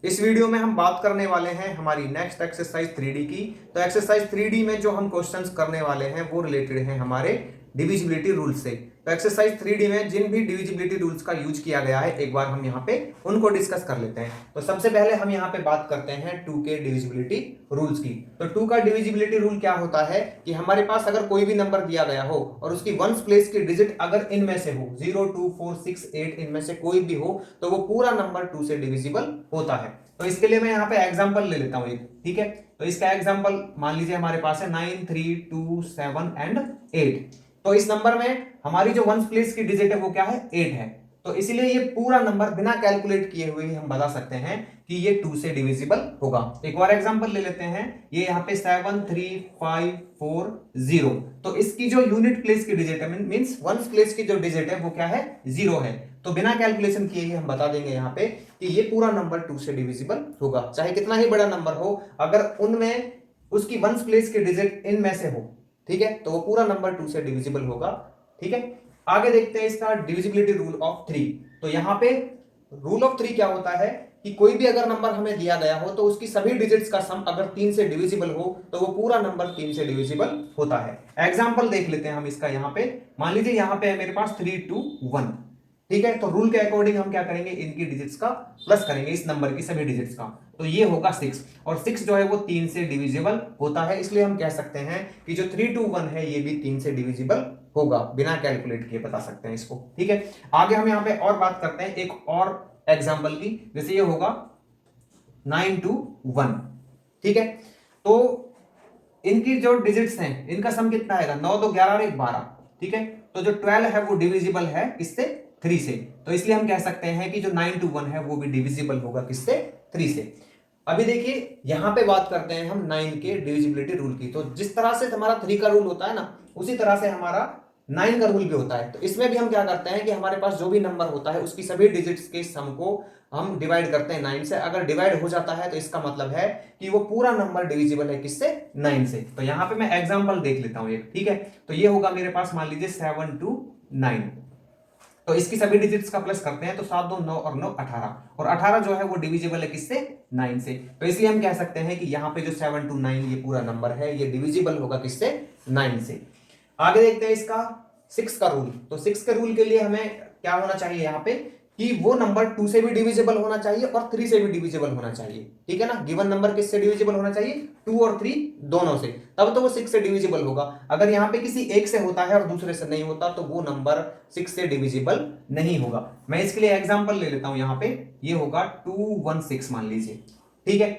इस वीडियो में हम बात करने वाले हैं हमारी नेक्स्ट एक्सरसाइज 3D की। तो एक्सरसाइज 3D में जो हम क्वेश्चंस करने वाले हैं वो रिलेटेड हैं हमारे डिविजिबिलिटी रूल से। तो एक्सरसाइज 3D में जिन भी डिविजिबिलिटी रूल्स का यूज किया गया है एक बार हम यहाँ पे उनको डिस्कस कर लेते हैं। तो सबसे पहले हम यहाँ पे बात करते हैं 2 के डिविजिबिलिटी रूल्स की। तो 2 का डिविजिबिलिटी रूल क्या होता है कि हमारे पास अगर कोई भी नंबर दिया गया हो और उसकी वंस प्लेस की डिजिट अगर इनमें से हो 0 2 4 6 8 इनमें से कोई भी हो तो वो पूरा नंबर 2 से डिविजिबल होता है। तो इसके लिए मैं यहाँ पे एग्जांपल ले लेता हूं एक, ठीक है। तो इसका एग्जांपल मान लीजिए हमारे पास है 9 3 2 7 एंड 8। तो इस नंबर में हमारी जो वंस प्लेस की डिजिट है वो क्या है 8 है। तो इसीलिए ये पूरा नंबर बिना कैलकुलेट किए हुए ही हम बता सकते हैं कि ये 2 से डिविजिबल होगा। एक और एग्जांपल ले लेते हैं, ये यहाँ पे 7 3 5 4 0। तो इसकी जो यूनिट प्लेस की डिजिट है मींस वंस प्लेस की जो डिजिट है वो क्या है 0 है। तो बिना कैलकुलेशन किए ही हम बता देंगे यहाँ पे कि ये पूरा नंबर 2 से डिविजिबल होगा, चाहे कितना ही बड़ा नंबर हो अगर उनमें उसकी वंस प्लेस की डिजिट इनमें से हो, ठीक है, तो वो पूरा नंबर 2 से डिविजिबल होगा। ठीक है, आगे देखते हैं इसका डिविजिबिलिटी रूल ऑफ 3। तो यहां पे रूल ऑफ 3 क्या होता है कि कोई भी अगर नंबर हमें दिया गया हो तो उसकी सभी डिजिट्स का सम अगर 3 से डिविजिबल हो तो वो पूरा नंबर 3 से डिविजिबल होता है। एग्जांपल देख लेते हैं हम इसका। यहां पे मान लीजिए यहां पे है मेरे पास 3 2 1, ठीक है। तो रूल के अकॉर्डिंग हम क्या करेंगे, इनकी डिजिट्स का प्लस करेंगे, इस नंबर की सभी डिजिट्स का। तो ये होगा 6 और 6 जो है वो 3 से डिविजिबल होता है, इसलिए हम कह सकते हैं कि जो 3 2 1 है ये भी 3 से डिविजिबल होगा, बिना कैलकुलेट किए बता सकते हैं इसको। ठीक है, आगे हम यहाँ पे और बात करते हैं एक और एग्जाम्पल की। जैसे ये होगा 9 2 1, ठीक है। तो इनकी जो डिजिट्स हैं इनका सम कितना आएगा, 9 2 11 और 1 12, ठीक है। तो जो 12 है वो डिविजिबल है किससे, 3 से। तो इसलिए हम कह सकते हैं कि जो 9 2 1 है वो भी डिविजिबल होगा किससे, 3 से। अभी देखिए यहां पे बात करते हैं हम 9 के डिविजिबिलिटी रूल की। तो जिस तरह से हमारा 3 का रूल होता है ना उसी तरह से हमारा 9 का रूल भी होता है। तो इसमें भी हम क्या करते हैं कि हमारे पास जो भी नंबर होता है उसकी सभी डिजिट्स के सम को हम डिवाइड करते हैं 9 से। अगर डिवाइड हो जाता है तो इसका मतलब है कि वो पूरा नंबर डिविजिबल है किससे, 9 से। तो यहां पे मैं एग्जांपल देख लेता हूं एक, ठीक है। तो ये होगा मेरे पास मान लीजिए 7 2 9। तो इसकी सभी डिजिट्स का प्लस करते हैं तो 7 2 9 और 9 18, और 18 जो है वो डिविजिबल है किससे, 9 से। तो इसलिए हम कह सकते हैं कि यहाँ पे जो 7 2 9 ये पूरा नंबर है ये डिविजिबल होगा किससे, 9 से। आगे देखते हैं इसका 6 का रूल। तो 6 के रूल के लिए हमें क्या होना चाहिए यहाँ पे कि वो नंबर 2 से भी डिविजिबल होना चाहिए और 3 से भी डिविजिबल होना चाहिए, ठीक है ना। गिवन नंबर किससे डिविजिबल होना चाहिए, 2 और 3 दोनों से, तब तो वो 6 से डिविजिबल होगा। अगर यहाँ पे किसी एक से होता है और दूसरे से नहीं होता तो वो नंबर 6 से डिविजिबल नहीं होगा। मैं इसके लिए एग्जांपल ले लेता हूं, यहाँ पे ये होगा 216 मान लीजिए, ठीक है।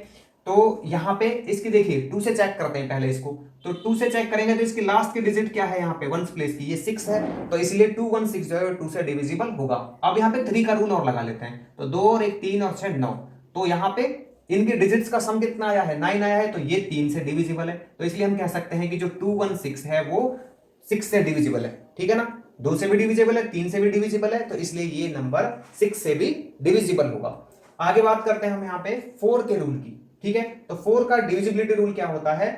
तो यहां पे इसकी देखिए 2 से चेक करते हैं पहले इसको। तो 2 से चेक करेंगे तो इसकी लास्ट की डिजिट क्या है, यहाँ पे वंस प्लेस की ये 6 है, तो इसलिए 216 जो है 2 से डिविजिबल होगा। अब यहाँ पे 3 का रूल और लगा लेते हैं। तो 2 और 1 3 और 6 9। तो यहाँ पे इनके डिजिट्स का सम कितना आया है, 9 आया है, तो ये 3 से डिविजिबल है। तो इसलिए हम कह सकते हैं कि जो 216 है वो 6 से डिविजिबल है, ठीक है ना। 2 से भी डिविजिबल है, 3 से भी डिविजिबल है, तो इसलिए ये नंबर 6 से भी डिविजिबल होगा। आगे बात करते हैं हम यहाँ पे 4 के रूल की, ठीक है। तो 4 का डिविजिबिलिटी रूल क्या होता है,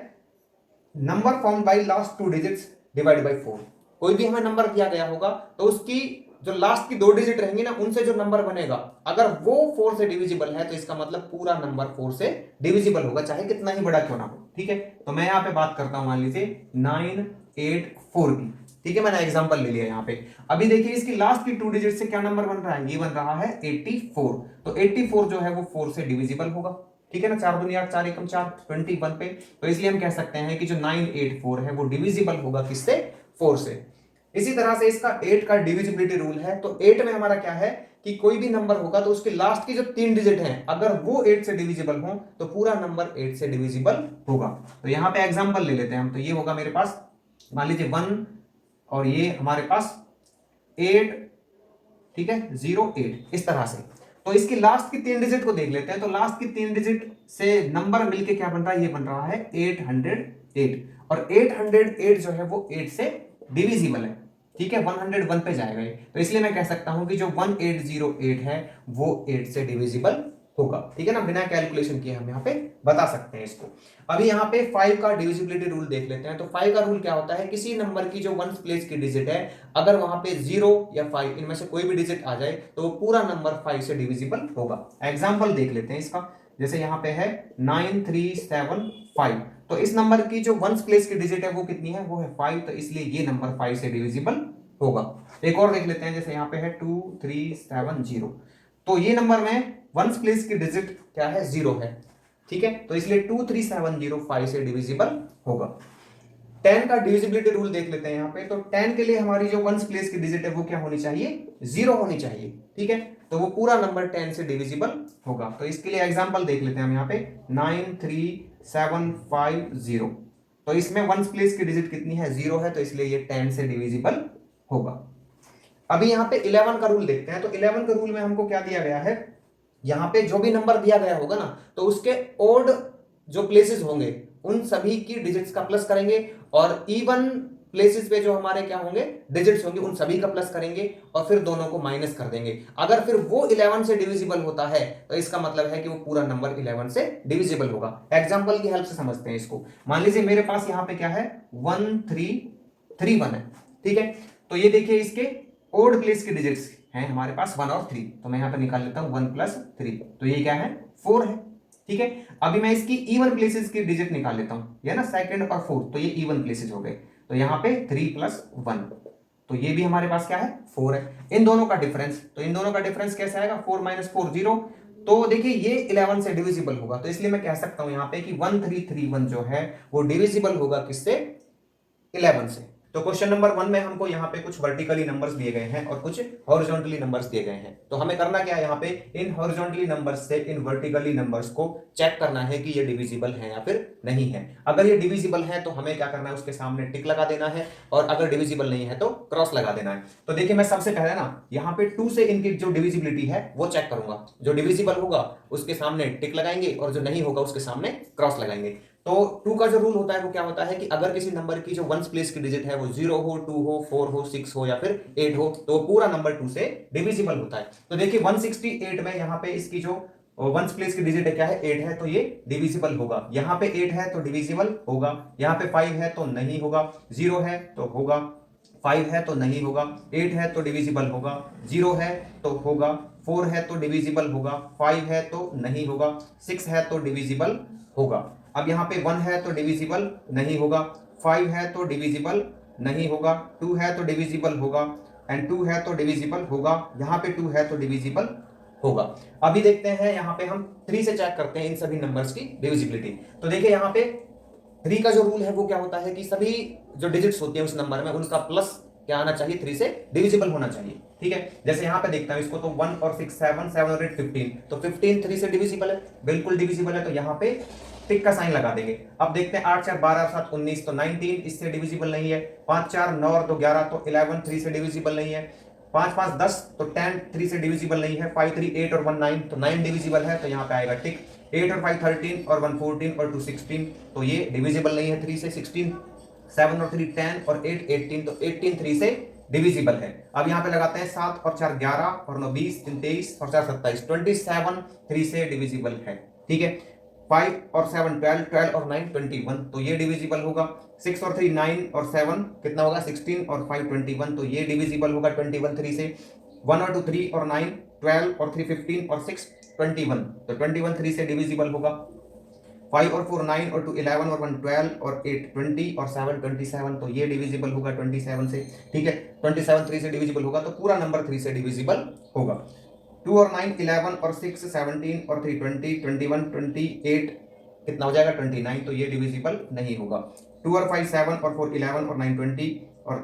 number form by last 2 digits divide by 4। कोई भी हमें नंबर दिया गया होगा तो उसकी जो लास्ट की 2 डिजिट रहेंगी ना उनसे जो नंबर बनेगा अगर वो 4 से डिविजिबल है तो इसका मतलब पूरा नंबर 4 से डिविजिबल होगा, चाहे कितना ही बड़ा क्यों ना हो, ठीक है। तो मैं यहाँ पे बात करता हूं मान लीजिए 9 8 4 की, ठीक है। मैंने एग्जांपल ले लिया यहाँ पे। अभी देखिए इसकी लास्ट की 2 डिजिट से क्या नंबर बन रहा है, ये बन रहा है 84। तो 84 जो है वो 4 से डिविजिबल होगा, ठीक है ना। 4 दूनी 8 4 एकम 4 21 पे। तो इसलिए हम कह सकते हैं कि जो 984 है वो डिविजिबल होगा किससे, 4 से। इसी तरह से इसका 8 का डिविजिबिलिटी रूल है। तो 8 में हमारा क्या है कि कोई भी नंबर होगा तो उसके लास्ट की जो 3 डिजिट हैं अगर वो 8 से डिविजिबल हो तो पूरा नंबर 8 से डिविजिबल होगा। तो यहां पे एग्जांपल ले लेते हैं हम। तो ये होगा मेरे पास मान लीजिए 1 और ये हमारे पास 8, ठीक है 08, इस तरह से। तो इसकी लास्ट की 3 डिजिट को देख लेते हैं। तो लास्ट की 3 डिजिट से नंबर मिलके क्या बन रहा है, ये बन रहा है 808, और 808 जो है वो 8 से डिविजिबल है, ठीक है। 101 पे जाएगा ये। तो इसलिए मैं कह सकता हूं कि जो 1808 है वो 8 से डिविजिबल होगा, ठीक है ना, बिना कैलकुलेशन किए हम यहाँ पे बता सकते हैं इसको। अभी यहाँ पे 5 का डिविजिबिलिटी रूल देख लेते हैं। तो 5 का रूल क्या होता है, किसी नंबर की जो वंस प्लेस की डिजिट है, अगर वहां पे 0 या 5 इनमें से कोई भी डिजिट आ जाए तो पूरा नंबर 5 से डिविजिबल होगा। एग्जाम्पल देख लेते हैं इसका, जैसे यहाँ पे है 9375, तो इस नंबर की जो वंस प्लेस की डिजिट है वो कितनी है, वो है 5, तो इसलिए ये नंबर 5 से डिविजिबल होगा। एक और देख लेते हैं, जैसे यहाँ पे है 2370, तो ये नंबर में वंस प्लेस की डिजिट क्या है, 0 है, ठीक है, तो इसलिए 23705 से डिविजिबल होगा। 10 का डिविजिबिलिटी रूल देख लेते हैं यहाँ पे। तो 10 के लिए हमारी जो वंस प्लेस की डिजिट है वो क्या होनी चाहिए, 0 होनी चाहिए, ठीक है, तो वो पूरा नंबर 10 से डिविजिबल होगा। तो इसके लिए एग्जांपल देख लेते हैं हम यहाँ पे 93750, तो इसमें वंस प्लेस की डिजिट कितनी है, 0 है, तो इसलिए ये 10 से डिविजिबल होगा। अभी यहाँ पे 11 का रूल देखते हैं। तो 11 का रूल में हमको क्या दिया गया है, यहाँ पे जो भी नंबर दिया गया होगा ना, तो उसके ओड जो प्लेसेस होंगे उन सभी की डिजिट्स का प्लस करेंगे, और इवन प्लेसेस पे जो हमारे क्या होंगे, डिजिट्स होंगे, उन सभी का प्लस करेंगे, और फिर दोनों को माइनस कर देंगे। अगर फिर वो 11 से डिविजिबल होता है तो इसका मतलब है कि वो पूरा नंबर 11 से डिविजिबल होगा। एग्जांपल की हेल्प से समझते हैं इसको। मान लीजिए मेरे पास यहाँ पे क्या है, 1331 है, ठीक है, तो ये देखिए इसके ओड प्लेस की डिजिट्स हैं हमारे पास 1 और 3, तो मैं यहाँ पर निकाल लेता हूँ 1 + 3, तो ये क्या है, 4 है, ठीक है। अभी मैं इसकी इवन प्लेसेस की डिजिट निकाल लेता हूँ, ये ना सेकंड और फोर्थ, तो ये इवन प्लेसेस हो गए, तो यहाँ पे 3 + 1, तो ये भी हमारे पास क्या है, 4 है। इन दोनों का डिफरेंस, तो इन दोनों का डिफरेंस कैसे आएगा, 4 - 4 0, तो देखिए ये 11 से डिविजिबल होगा, तो इसलिए मैं कह सकता हूं यहाँ पे कि 1331 जो है वो डिविजिबल होगा किससे, 11 से। तो क्वेश्चन नंबर 1 में हमको यहाँ पे कुछ वर्टिकली नंबर्स दिए गए हैं और कुछ हॉरिजॉन्टली नंबर्स दिए गए हैं। तो हमें करना क्या है, यहाँ पे इन हॉरिजॉन्टली नंबर्स से इन वर्टिकली नंबर्स को चेक करना है कि ये डिविजिबल है या फिर नहीं है। अगर ये डिविजिबल है तो हमें क्या करना है, उसके सामने टिक लगा देना है, और अगर डिविजिबल नहीं है तो क्रॉस लगा देना है। तो देखिए मैं सबसे पहले ना यहाँ पे 2 से इनकी जो डिविजिबिलिटी है वो चेक करूंगा। जो डिविजिबल होगा उसके सामने टिक लगाएंगे, और जो नहीं होगा उसके सामने क्रॉस लगाएंगे। तो 2 का जो रूल होता है वो क्या होता है कि अगर किसी नंबर की जो वंस प्लेस की डिजिट है वो 0 हो, 2 हो, 4 हो, 6 हो या फिर 8 हो, तो पूरा नंबर 2 से डिविजिबल होता है। तो देखिए 168 में यहाँ पे इसकी जो वंस प्लेस की डिजिट है क्या है, 8 है, तो ये डिविजिबल होगा। यहाँ पे 8 है तो डिविजिबल होगा, यहाँ पे 5 है तो नहीं होगा, 0 है तो होगा, 5 है तो नहीं होगा, 8 है तो डिविजिबल होगा, 0 है तो होगा, 4 है तो डिविजिबल होगा, 5 है तो नहीं होगा, 6 है तो डिविजिबल होगा। अब यहाँ पे 1 है तो डिविजिबल नहीं होगा, 5 है तो डिविजिबल नहीं होगा, 2 है तो डिविजिबल होगा, एंड 2 है तो डिविजिबल होगा, यहाँ पे 2 है तो डिविजिबल होगा। अभी देखते हैं यहाँ पे हम 3 से चेक करते हैं इन सभी नंबर्स की डिविजिबिलिटी। तो देखिए यहाँ पे 3 का जो रूल है वो क्या होता है कि सभी जो डिजिट्स होती हैं उस नंबर में उनका प्लस क्या आना चाहिए, 3 से डिविजिबल होना चाहिए, ठीक है। जैसे यहाँ पे देखता हूं इसको, तो 1 और 6 7 7 और 8 15, तो 15 3 से डिविजिबल है, बिल्कुल डिविजिबल है, तो यहाँ पे टिक का साइन लगा देंगे। अब देखते हैं 8 4 12 7 19, तो 19 इससे डिविजिबल नहीं है, 5 4 9 और 2 11, तो 11 3 से डिविजिबल नहीं है, 5 5 10, तो 10 3 से डिविजिबल नहीं है, 5 3 8 और 1 9, तो 9 डिविजिबल है, तो यहाँ पे आएगा टिक। 8 और 5 13 और 1 14 और 2 16, तो ये डिविजिबल नहीं है 3 से। 16 7 और 3 10 और 8 18, तो 18 3 से डिविजिबल है। अब यहाँ पे लगाते हैं 7 और 4 11 और 9 20, 3 23 और 4 27, 27 3 से डिविजिबल है, ठीक है। 5 और 7 12, 12 और 9 21, तो ये डिविजिबल होगा। 6 और 3 9 और 7 कितना होगा, 16 और 5 21, तो ये डिविजिबल होगा 21 3 से। 1 और 2 3 और 9 12 और 3 15 और 6 21, तो 21 3 से डिविजिबल होगा। 5 और 4 9 और 2 11 और 1 12 और 8 20 और 7 27, तो ये डिविजिबल होगा 27 से, ठीक है। 27 3 से डिविजिबल होगा, तो पूरा नंबर 3 से डिविजिबल होगा। 2 और 9 11 और 6 17 और 3 20 21 28 कितना हो जाएगा 29, तो ये डिविजिबल नहीं होगा। 2 और 5 7 और 4 11 और 9 20 और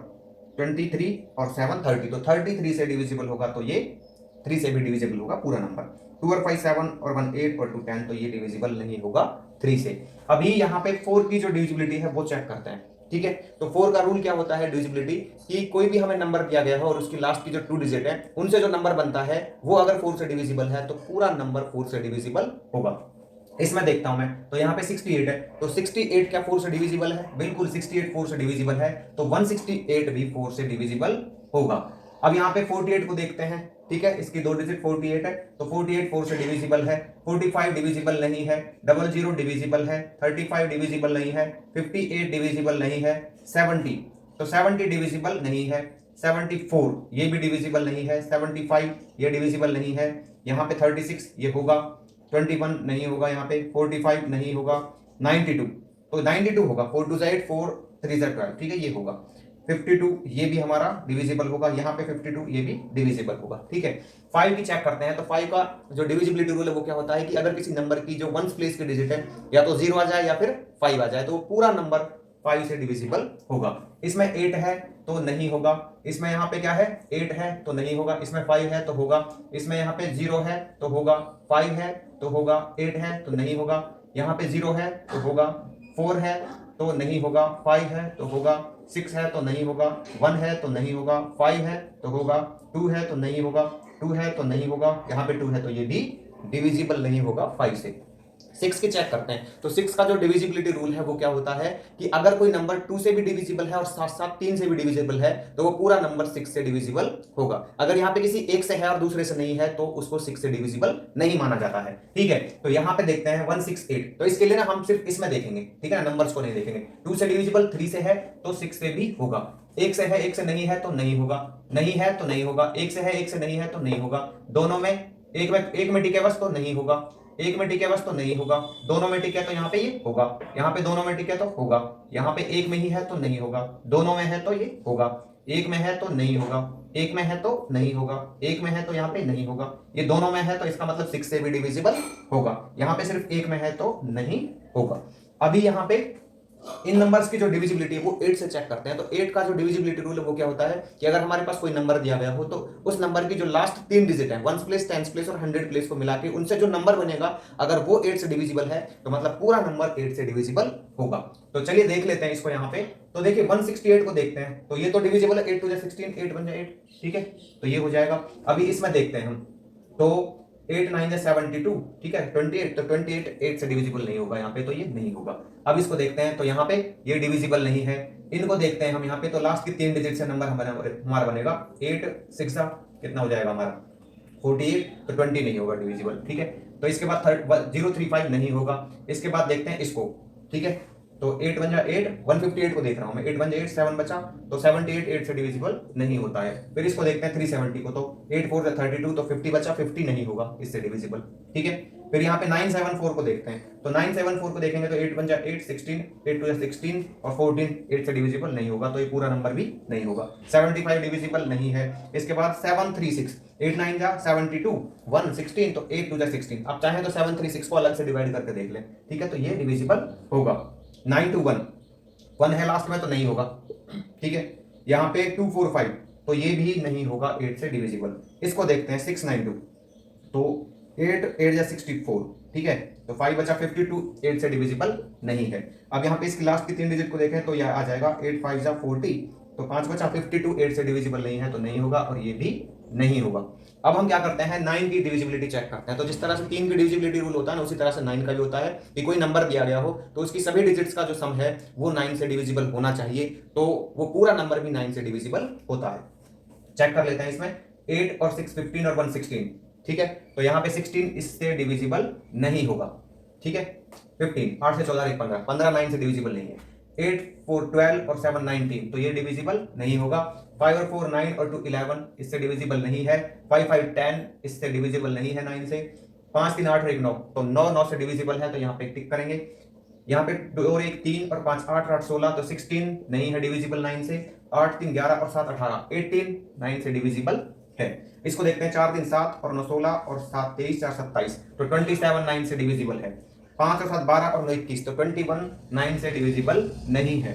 23 और 7 30, तो 33 से डिविजिबल होगा, तो ये 3 से भी डिविजिबल होगा पूरा नंबर। 2 और 5 7 और 1 8 और 2 10, तो ये डिविजिबल नहीं होगा 3 से। अभी यहाँ पे 4 की जो डिविजिबिलिटी है वो चेक करते हैं, ठीक है। तो 4 का रूल क्या होता है डिविजिबिलिटी, कि कोई भी हमें नंबर दिया गया है और उसकी लास्ट की जो 2 डिजिट है उनसे जो नंबर बनता है वो अगर 4 से डिविजिबल है तो पूरा नंबर 4 से डिविजिबल होगा। इसमें देखता हूं मैं, तो यहाँ पे 68 है, तो 68 क्या 4 से डिविजिबल है, बिल्कुल 68 4 से डिविजिबल है, तो 168 भी 4 से डिविजिबल होगा। अब यहाँ पे 48 को देखते हैं, ठीक है, इसकी दो डिजिट 48 है, तो 48 4 से डिविजिबल है, 45 डिविजिबल नहीं है, 00 डिविजिबल है, 35 डिविजिबल नहीं है, 58 डिविजिबल नहीं है, 70 तो 70 डिविजिबल नहीं है, 74 ये भी डिविजिबल नहीं है, 75 ये डिविजिबल नहीं है, यहाँ पे 36 ये होगा, 21 नहीं होगा, यहाँ पे 45 नहीं होगा, 92 तो 92 होगा, 4 2 8 4 3 12, ठीक है, ये होगा, 52 ये भी हमारा डिविजिबल होगा, यहाँ पे 52 ये भी डिविजिबल होगा, ठीक है। 5 की चेक करते हैं, तो 5 का जो डिविजिबिलिटी रूल है वो क्या होता है कि अगर किसी नंबर की जो वंस प्लेस की डिजिट है या तो 0 आ जाए या फिर 5 आ जाए तो वो पूरा नंबर 5 से डिविजिबल होगा। इसमें 8 है तो नहीं होगा, इसमें यहाँ पे क्या है 8 है तो नहीं होगा, इसमें 5 है तो होगा, इसमें यहाँ पे 0 है तो होगा, 5 है तो होगा, 8 है तो नहीं होगा, यहाँ पे 0 है तो होगा, 4 है तो नहीं होगा, 5 है तो होगा, 6 है तो नहीं होगा, 1 है तो नहीं होगा, 5 है तो होगा, 2 है तो नहीं होगा, 2 है तो नहीं होगा, यहाँ पे 2 है तो ये भी डिविजिबल नहीं होगा 5 से। 6 की चेक करते हैं, तो 6 का जो डिविजिबिलिटी रूल है वो क्या होता है कि अगर कोई नंबर 2 से भी डिविजिबल है और साथ साथ 3 से भी डिविजिबल है तो वो पूरा नंबर 6 से डिविजिबल होगा। अगर यहाँ पे किसी एक से है और दूसरे से नहीं है तो उसको 6 से डिविजिबल नहीं माना जाता है, ठीक है। तो यहाँ पे देखते हैं 168, तो इसके लिए ना हम सिर्फ इसमें देखेंगे, ठीक है ना, नंबर्स को नहीं देखेंगे। 2 से डिविजिबल, 3 से है तो 6 से भी होगा, 1 से है 1 से नहीं है तो नहीं होगा, नहीं है तो नहीं होगा, 1 से है 1 से नहीं है तो नहीं होगा, दोनों में एक में टिके बस तो नहीं होगा, एक में टिके बस तो नहीं होगा, दोनों में टिके तो यहाँ पे ये होगा, यहाँ पे दोनों में टिके तो होगा, यहाँ पे एक में ही है तो नहीं होगा, दोनों में है तो ये होगा, एक में है तो नहीं होगा, एक में है तो नहीं होगा, एक में है तो यहाँ पे नहीं होगा, ये दोनों में है तो इसका मतलब 6 से भी डिविजिबल होगा, यहाँ पे सिर्फ एक में है तो नहीं होगा। अभी यहाँ पे इन नंबर्स की जो डिविजिबिलिटी है वो 8 से चेक करते हैं, तो 8 का जो डिविजिबिलिटी रूल है वो क्या होता है कि अगर हमारे पास कोई नंबर दिया गया हो तो उस नंबर की जो लास्ट 3 डिजिट है, 1s प्लेस, 10s प्लेस और 100 प्लेस को मिला के उनसे जो नंबर बनेगा अगर वो 8 से डिविजिबल है तो मतलब पूरा नंबर 8 से डिविजिबल होगा। तो चलिए देख लेते हैं इसको यहाँ पे, तो देखिए 168 को देखते हैं, तो ये तो डिविजिबल है, 8 2 16, 8 1 8, ठीक है, तो ये हो जाएगा। अभी इसमें देखते हैं हम, तो 8 9 72, ठीक है, 28, तो 28 8 से डिविजिबल नहीं होगा यहाँ पे, तो ये नहीं होगा। अब इसको देखते हैं, तो यहाँ पे ये डिविजिबल नहीं है। इनको देखते हैं हम यहाँ पे, तो लास्ट की 3 डिजिट से नंबर हमारा बनेगा 8 6 कितना हो जाएगा हमारा 48, तो 20 नहीं होगा डिविजिबल, ठीक है। तो इसके बाद 035 नहीं होगा। इसके बाद देखते हैं इसको, ठीक है, तो 8 1 8, 158 को देख रहा हूं मैं, 8 1 8 7 बचा, तो 78 8 से डिविजिबल नहीं होता है। फिर इसको देखते हैं 370 को, तो 8 4 से 32, तो 50 बचा, 50 नहीं होगा इससे डिविजिबल, ठीक है। फिर यहाँ पे 974 को देखते हैं, तो 974 को देखेंगे तो 8 1 8 16, 8 2 16 और 14 8 से डिविजिबल नहीं होगा, तो ये पूरा नंबर भी नहीं होगा। 75 डिविजिबल नहीं है। इसके बाद 736, 8 9 72, 1 16, तो 8 2 16। अब चाहे तो 736 को अलग से डिवाइड करके देख लें, ठीक है, तो ये डिविजिबल होगा। 9 2 1 है लास्ट में तो नहीं होगा, ठीक है। यहाँ पे 2 4 5, तो ये भी नहीं होगा 8 से डिविजिबल। इसको देखते हैं 6 9 2, तो 8 8 जा 64, ठीक है, तो 5 बचा 52, 8 से डिविजिबल नहीं है। अब यहाँ पे इसकी लास्ट की 3 डिजिट को देखें तो यह आ जाएगा 8 5 जा 40, तो 5 बचा 52, 8 से डिविजिबल नहीं है, तो नहीं होगा और ये भी नहीं होगा। अब हम क्या करते हैं 9 की डिविजिबिलिटी चेक करते हैं, तो जिस तरह से 3 की डिविजिबिलिटी रूल होता है ना, उसी तरह से 9 का भी होता है कि कोई नंबर दिया गया हो तो उसकी सभी डिजिट्स का जो सम है वो 9 से डिविजिबल होना चाहिए, तो वो पूरा नंबर भी 9 से डिविजिबल होता है। चेक कर लेते हैं इसमें 8 और 6 15 और 1 16, ठीक है, तो यहाँ पे 16 इससे डिविजिबल नहीं होगा, ठीक है। 15 8 से 14 1 15, 15 9 से डिविजिबल नहीं है। 8 4 12 और 7 19, तो ये डिविजिबल नहीं होगा। 5 और 4 9 और 2 11, इससे डिविजिबल नहीं है। 5 5 10, इससे डिविजिबल नहीं है 9 से। 5 3 8 और 1 9, तो 9 9 से डिविजिबल है, तो यहाँ पे टिक करेंगे। यहाँ पे 2 और 1 3 और 5 8 8 16, तो 16 नहीं है डिविजिबल 9 से। 8 3 11 और 7 18, 18 9 से डिविजिबल है। इसको देखते हैं 4 3 7 और 9 16 और 7 23 4 27, तो 27 9 से डिविजिबल है। 5 और 7 12 और 9 21, तो 21 9 से डिविजिबल नहीं है।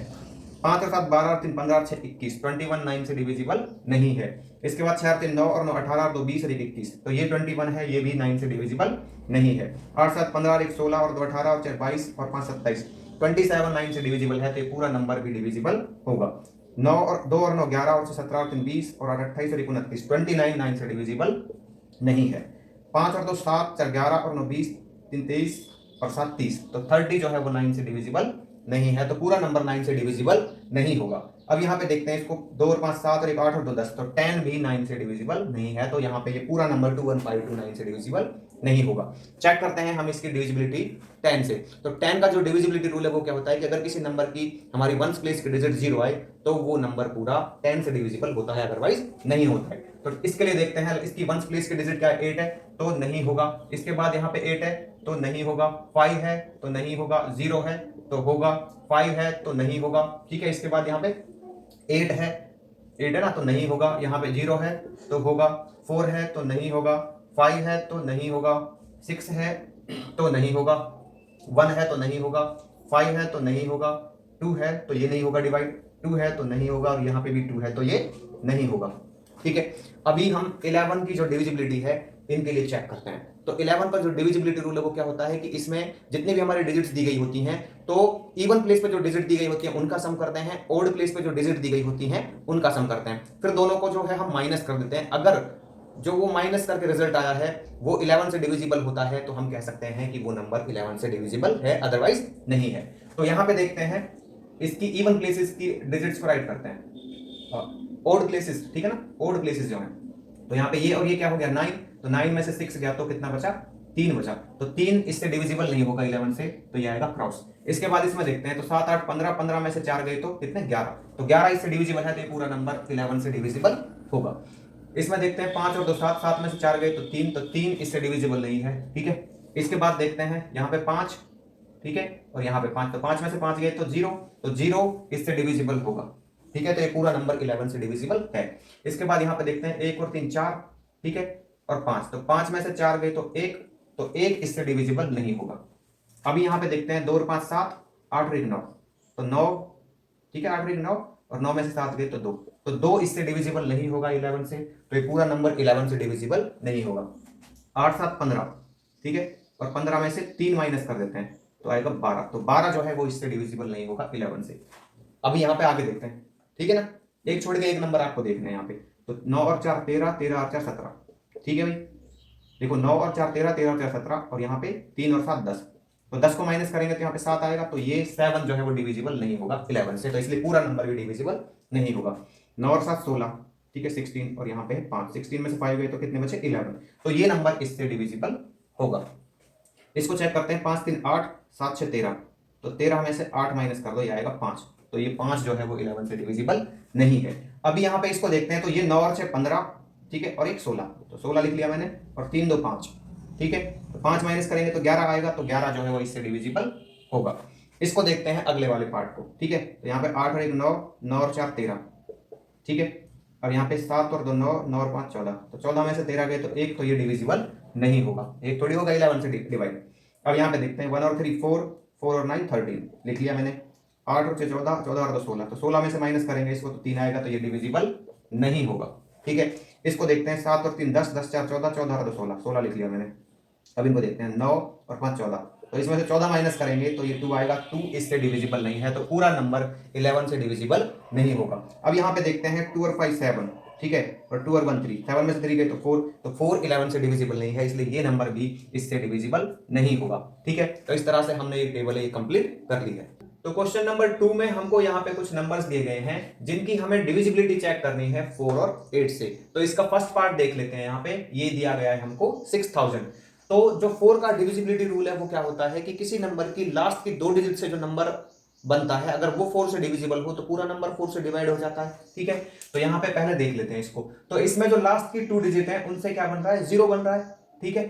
5 और 7 12 और 3 15 और 6 21, 21 9 से डिविजिबल नहीं है। इसके बाद 6 3 9 और 9 18 और 2 20 और 1 21, तो ये 21 है, ये भी 9 से डिविजिबल नहीं है। 8 7 15 और 1 16 और 2 18 और 4 22 और 5 27, 27 9 से डिविजिबल है, तो ये पूरा नंबर भी डिविजिबल होगा। 9 और 2 और 9 11 और 17 और 3 20 और 8 28 और 1 29, 29 9 से डिविजिबल नहीं है। 5 और 2 7 4 11 और 9 20 3 23 और 7 30, तो 30 जो है वो 9 से डिविजिबल नहीं है, तो पूरा नंबर 9 से डिविजिबल नहीं होगा। अब यहाँ पे देखते हैं इसको, 2 और 5 7 और 1 8 और 2 10, तो 10 भी 9 से डिविजिबल नहीं है, तो यहाँ पे ये पूरा नंबर 2152 9 से डिविजिबल नहीं होगा। चेक करते हैं हम इसकी डिविजिबिलिटी 10 से। तो 10 का जो डिविजिबिलिटी रूल है वो क्या होता है कि अगर किसी नंबर की हमारी वंस प्लेस की डिजिट 0 आए तो वो नंबर पूरा 10 से डिविजिबल होता है, अदरवाइज नहीं होता है। तो इसके लिए देखते हैं इसकी वंस प्लेस की डिजिट क्या है, 8 है तो नहीं होगा। इसके बाद यहाँ पे 8 है तो नहीं होगा, 5 है तो नहीं होगा, 0 है तो होगा, 5 है तो नहीं होगा, ठीक है। इसके बाद यहाँ पे 8 है ना तो नहीं होगा, यहाँ पे 0 है तो होगा, 4 है तो नहीं होगा, 5 है तो नहीं होगा, 6 है तो नहीं होगा, 1 है तो नहीं होगा, 5 है तो नहीं होगा, 2 है तो ये नहीं होगा डिवाइड, 2 है तो नहीं होगा, और यहाँ पे भी 2 है तो ये नहीं होगा, ठीक है। अभी हम 11 की जो डिविजिबिलिटी है इनके लिए चेक करते हैं। तो 11 पर जो डिविजिबिलिटी रूल है वो क्या होता है कि इसमें जितनी भी हमारी डिजिट्स दी गई होती हैं तो इवन प्लेस पे जो डिजिट दी गई होती है उनका सम करते हैं, ओड प्लेस पे जो डिजिट दी गई होती हैं उनका सम करते हैं, फिर दोनों को जो है हम माइनस कर देते हैं। अगर जो वो माइनस करके रिजल्ट आया है वो 11 से डिविजिबल होता है तो हम कह सकते हैं कि वो नंबर 11 से डिविजिबल है, अदरवाइज नहीं है। तो यहाँ पे देखते हैं इसकी इवन प्लेसेस की डिजिट्स को राइट करते हैं, ओड प्लेसेस, ठीक है ना, ओड प्लेसेस जो है, तो यहाँ पे ये और ये क्या हो गया 9, तो 9 में से 6 गया तो कितना बचा, 3 बचा, तो 3 इससे डिविजिबल नहीं होगा 11 से, तो ये आएगा क्रॉस। इसके बाद इसमें देखते हैं तो 7 8 15, 15 में से 4 गए तो कितने 11, तो 11 इससे डिविजिबल है तो ये पूरा नंबर 11 से डिविजिबल होगा। इसमें देखते हैं 5 और 2 7, 7 में से 4 गए तो 3, तो 3 इससे डिविजिबल नहीं है, ठीक है। इसके बाद देखते हैं यहाँ पे 5, ठीक है, और यहाँ पे 5, तो 5 में से 5 गए तो 0, तो 0 इससे डिविजिबल होगा, ठीक है, तो ये पूरा नंबर 11 से डिविजिबल है। इसके बाद यहाँ पे देखते हैं 1 और 3 4, ठीक है, और 5, तो 5 में से 4 गए तो 1, तो 1 इससे डिविजिबल नहीं होगा। अभी यहाँ पे देखते हैं 2 और 5 7, 8 और 1 9, तो 9, ठीक है, 8 और 1 9, और 9 में से 7 गए तो 2, तो 2 इससे डिविजिबल नहीं होगा 11 से, तो ये पूरा नंबर 11 से डिविजिबल नहीं होगा। 8 7 15, ठीक है, और 15 में से 3 माइनस कर देते हैं तो आएगा 12, तो 12 जो है वो इससे डिविजिबल नहीं होगा 11 से। अभी यहाँ पे आगे देखते हैं, ठीक है ना, एक छोड़ के एक नंबर आपको देखना है यहाँ पे, तो 9 और 4 13, 13 और 4 17, ठीक है भाई, देखो 9 और 4 13, 13 और 4 17, और यहाँ पे 3 और 7 10, तो 10 को माइनस करेंगे तो यहाँ पे 7 आएगा, तो ये 7 जो है वो डिविजिबल नहीं होगा 11 से, तो इसलिए पूरा नंबर भी डिविजिबल नहीं होगा। 9 और 7 16, ठीक है, 16, और यहाँ पे 5, 16 में से 5 गए तो कितने बचे 11, तो ये नंबर इससे डिविजिबल होगा। इसको चेक करते हैं, 5 3 8, 7 6 13, तो 13 में से 8 माइनस कर दो, ये आएगा 5, तो ये 5 जो है वो 11 से डिविजिबल नहीं है। अभी यहाँ पे इसको देखते हैं, तो ये 9 और 6 15, ठीक है, और एक 16, तो 16 लिख लिया मैंने, और 3 2 5, ठीक है, तो 5 माइनस करेंगे तो 11 आएगा, तो 11 जो है वो इससे डिविजिबल होगा। इसको देखते हैं अगले वाले पार्ट को, ठीक है, तो यहाँ पे 8 और 1 9, 9 और 4 13, ठीक है, और यहाँ पे 7 और 2 9, 9 और 5 14, तो 14 में से 13 गए तो 1, तो ये डिविजिबल नहीं होगा, एक थोड़ी होगा 11 से डिवाइड। अब यहाँ पे देखते हैं 1 और 3 4, 4 और 9 13, लिख लिया मैंने, 8 और 6 14, 14 और 2 16, तो 16 में से माइनस करेंगे इसको तो 3 आएगा, तो ये डिविजिबल नहीं होगा, ठीक है। इसको देखते हैं 7 और 3 10, 10 4 14, 14 और 2 16, 16 लिख लिया मैंने। अब इनको देखते हैं 9 और 5 14, तो इसमें से 14 माइनस करेंगे तो ये 2 आएगा, 2 इससे डिविजिबल नहीं है, तो पूरा नंबर 11 से डिविजिबल नहीं होगा। अब यहाँ पे देखते हैं 2 और 5 7, ठीक है, और 2 और 1 3, 7 में से 3 गए तो 4, तो 4 11 से डिविजिबल नहीं है, इसलिए ये नंबर भी इससे डिविजिबल नहीं होगा, ठीक है। तो इस तरह से हमने ये टेबल है कंप्लीट कर ली है। तो क्वेश्चन नंबर 2 में हमको यहाँ पे कुछ नंबर्स दिए गए हैं जिनकी हमें डिविजिबिलिटी चेक करनी है 4 और 8 से। तो इसका फर्स्ट पार्ट देख लेते हैं, यहाँ पे ये दिया गया है हमको 6000। तो जो 4 का डिविजिबिलिटी रूल है वो क्या होता है कि किसी नंबर की लास्ट की 2 डिजिट से जो नंबर बनता है अगर वो 4 से डिविजिबल हो तो पूरा नंबर 4 से डिवाइड हो जाता है, ठीक है। तो यहाँ पे पहले देख लेते हैं इसको, तो इसमें जो लास्ट की 2 डिजिट है उनसे क्या बन रहा है 0 बन रहा है, ठीक है,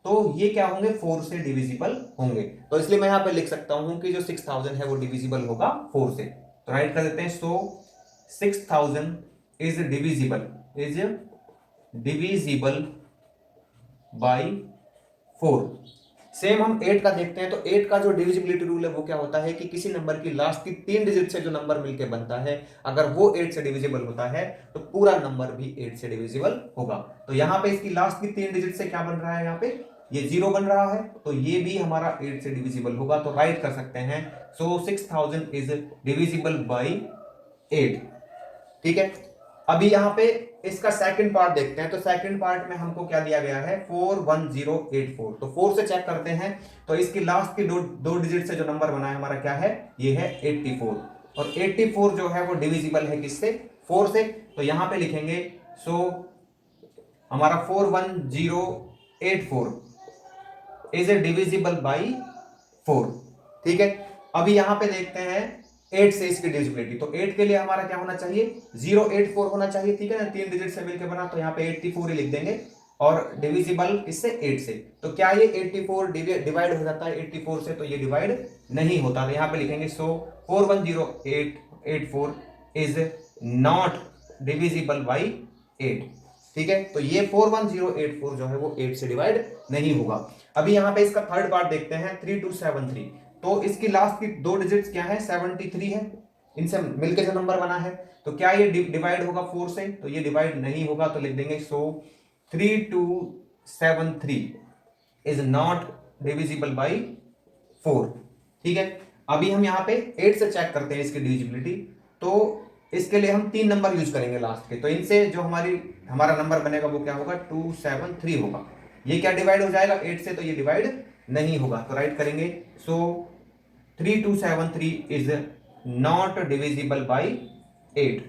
तो ये क्या होंगे 4 से डिविजिबल होंगे, तो इसलिए मैं यहाँ पे लिख सकता हूं कि जो 6000 है वो डिविजिबल होगा 4 से, तो राइट कर देते हैं। सो 6000 इज डिविजिबल बाय 4। सेम हम 8 का देखते हैं, तो 8 का जो डिविजिबिलिटी रूल है वो क्या होता है कि किसी नंबर की लास्ट की 3 डिजिट से जो नंबर मिलके बनता है अगर वो 8 से डिविजिबल होता है तो पूरा नंबर भी 8 से डिविजिबल होगा। तो यहाँ पे इसकी लास्ट की 3 डिजिट से क्या बन रहा है, यहाँ पे ये 0 बन रहा है, तो ये भी हमारा 8 से डिविजिबल होगा, तो राइट कर सकते हैं। सो 6000 इज डिविजिबल बाय 8, ठीक है। अभी यहाँ पे इसका सेकंड पार्ट देखते हैं। तो सेकंड पार्ट में हमको क्या दिया गया है 41084। तो 4 से चेक करते हैं। तो इसकी लास्ट की दो डिजिट से जो नंबर बना है हमारा क्या है, ये है 84। और 84 जो है वो डिविजिबल है किससे, 4 से। तो यहां पे लिखेंगे सो हमारा 41084 इज ए डिविजिबल बाई 4। ठीक है, अभी यहां पे देखते हैं 8 से इसकी डिविजिबिलिटी। तो 8 के लिए हमारा क्या होना चाहिए, 084 होना चाहिए। ठीक है ना, 3 डिजिट से मिलकर बना, तो यहाँ पे 84 ही लिख देंगे। और डिविजिबल किससे, 8 से। तो क्या ये 84 डिवाइड हो जाता है 84 से, तो ये डिवाइड नहीं होता। तो यहाँ पे लिखेंगे सो 41084 इज नॉट डिविजिबल बाई 8। ठीक है, तो ये 41084 जो है वो 8 से डिवाइड नहीं होगा। अभी यहाँ पे इसका थर्ड पार्ट देखते हैं 3273। तो इसकी लास्ट की दो डिजिट्स क्या है, 73 है। इनसे मिलके जो नंबर बना है, तो क्या ये डिवाइड होगा 4 से, तो ये डिवाइड नहीं होगा। तो लिख देंगे सो 3273 इज नॉट डिविजिबल बाई 4। ठीक है, अभी हम यहाँ पे 8 से चेक करते हैं इसकी डिविजिबिलिटी। तो इसके लिए हम 3 नंबर यूज करेंगे लास्ट के। तो इनसे जो हमारा नंबर बनेगा वो क्या होगा, 273 होगा। ये क्या डिवाइड हो जाएगा 8 से, तो ये डिवाइड नहीं होगा। तो राइट करेंगे सो 3273 is not divisible by 8।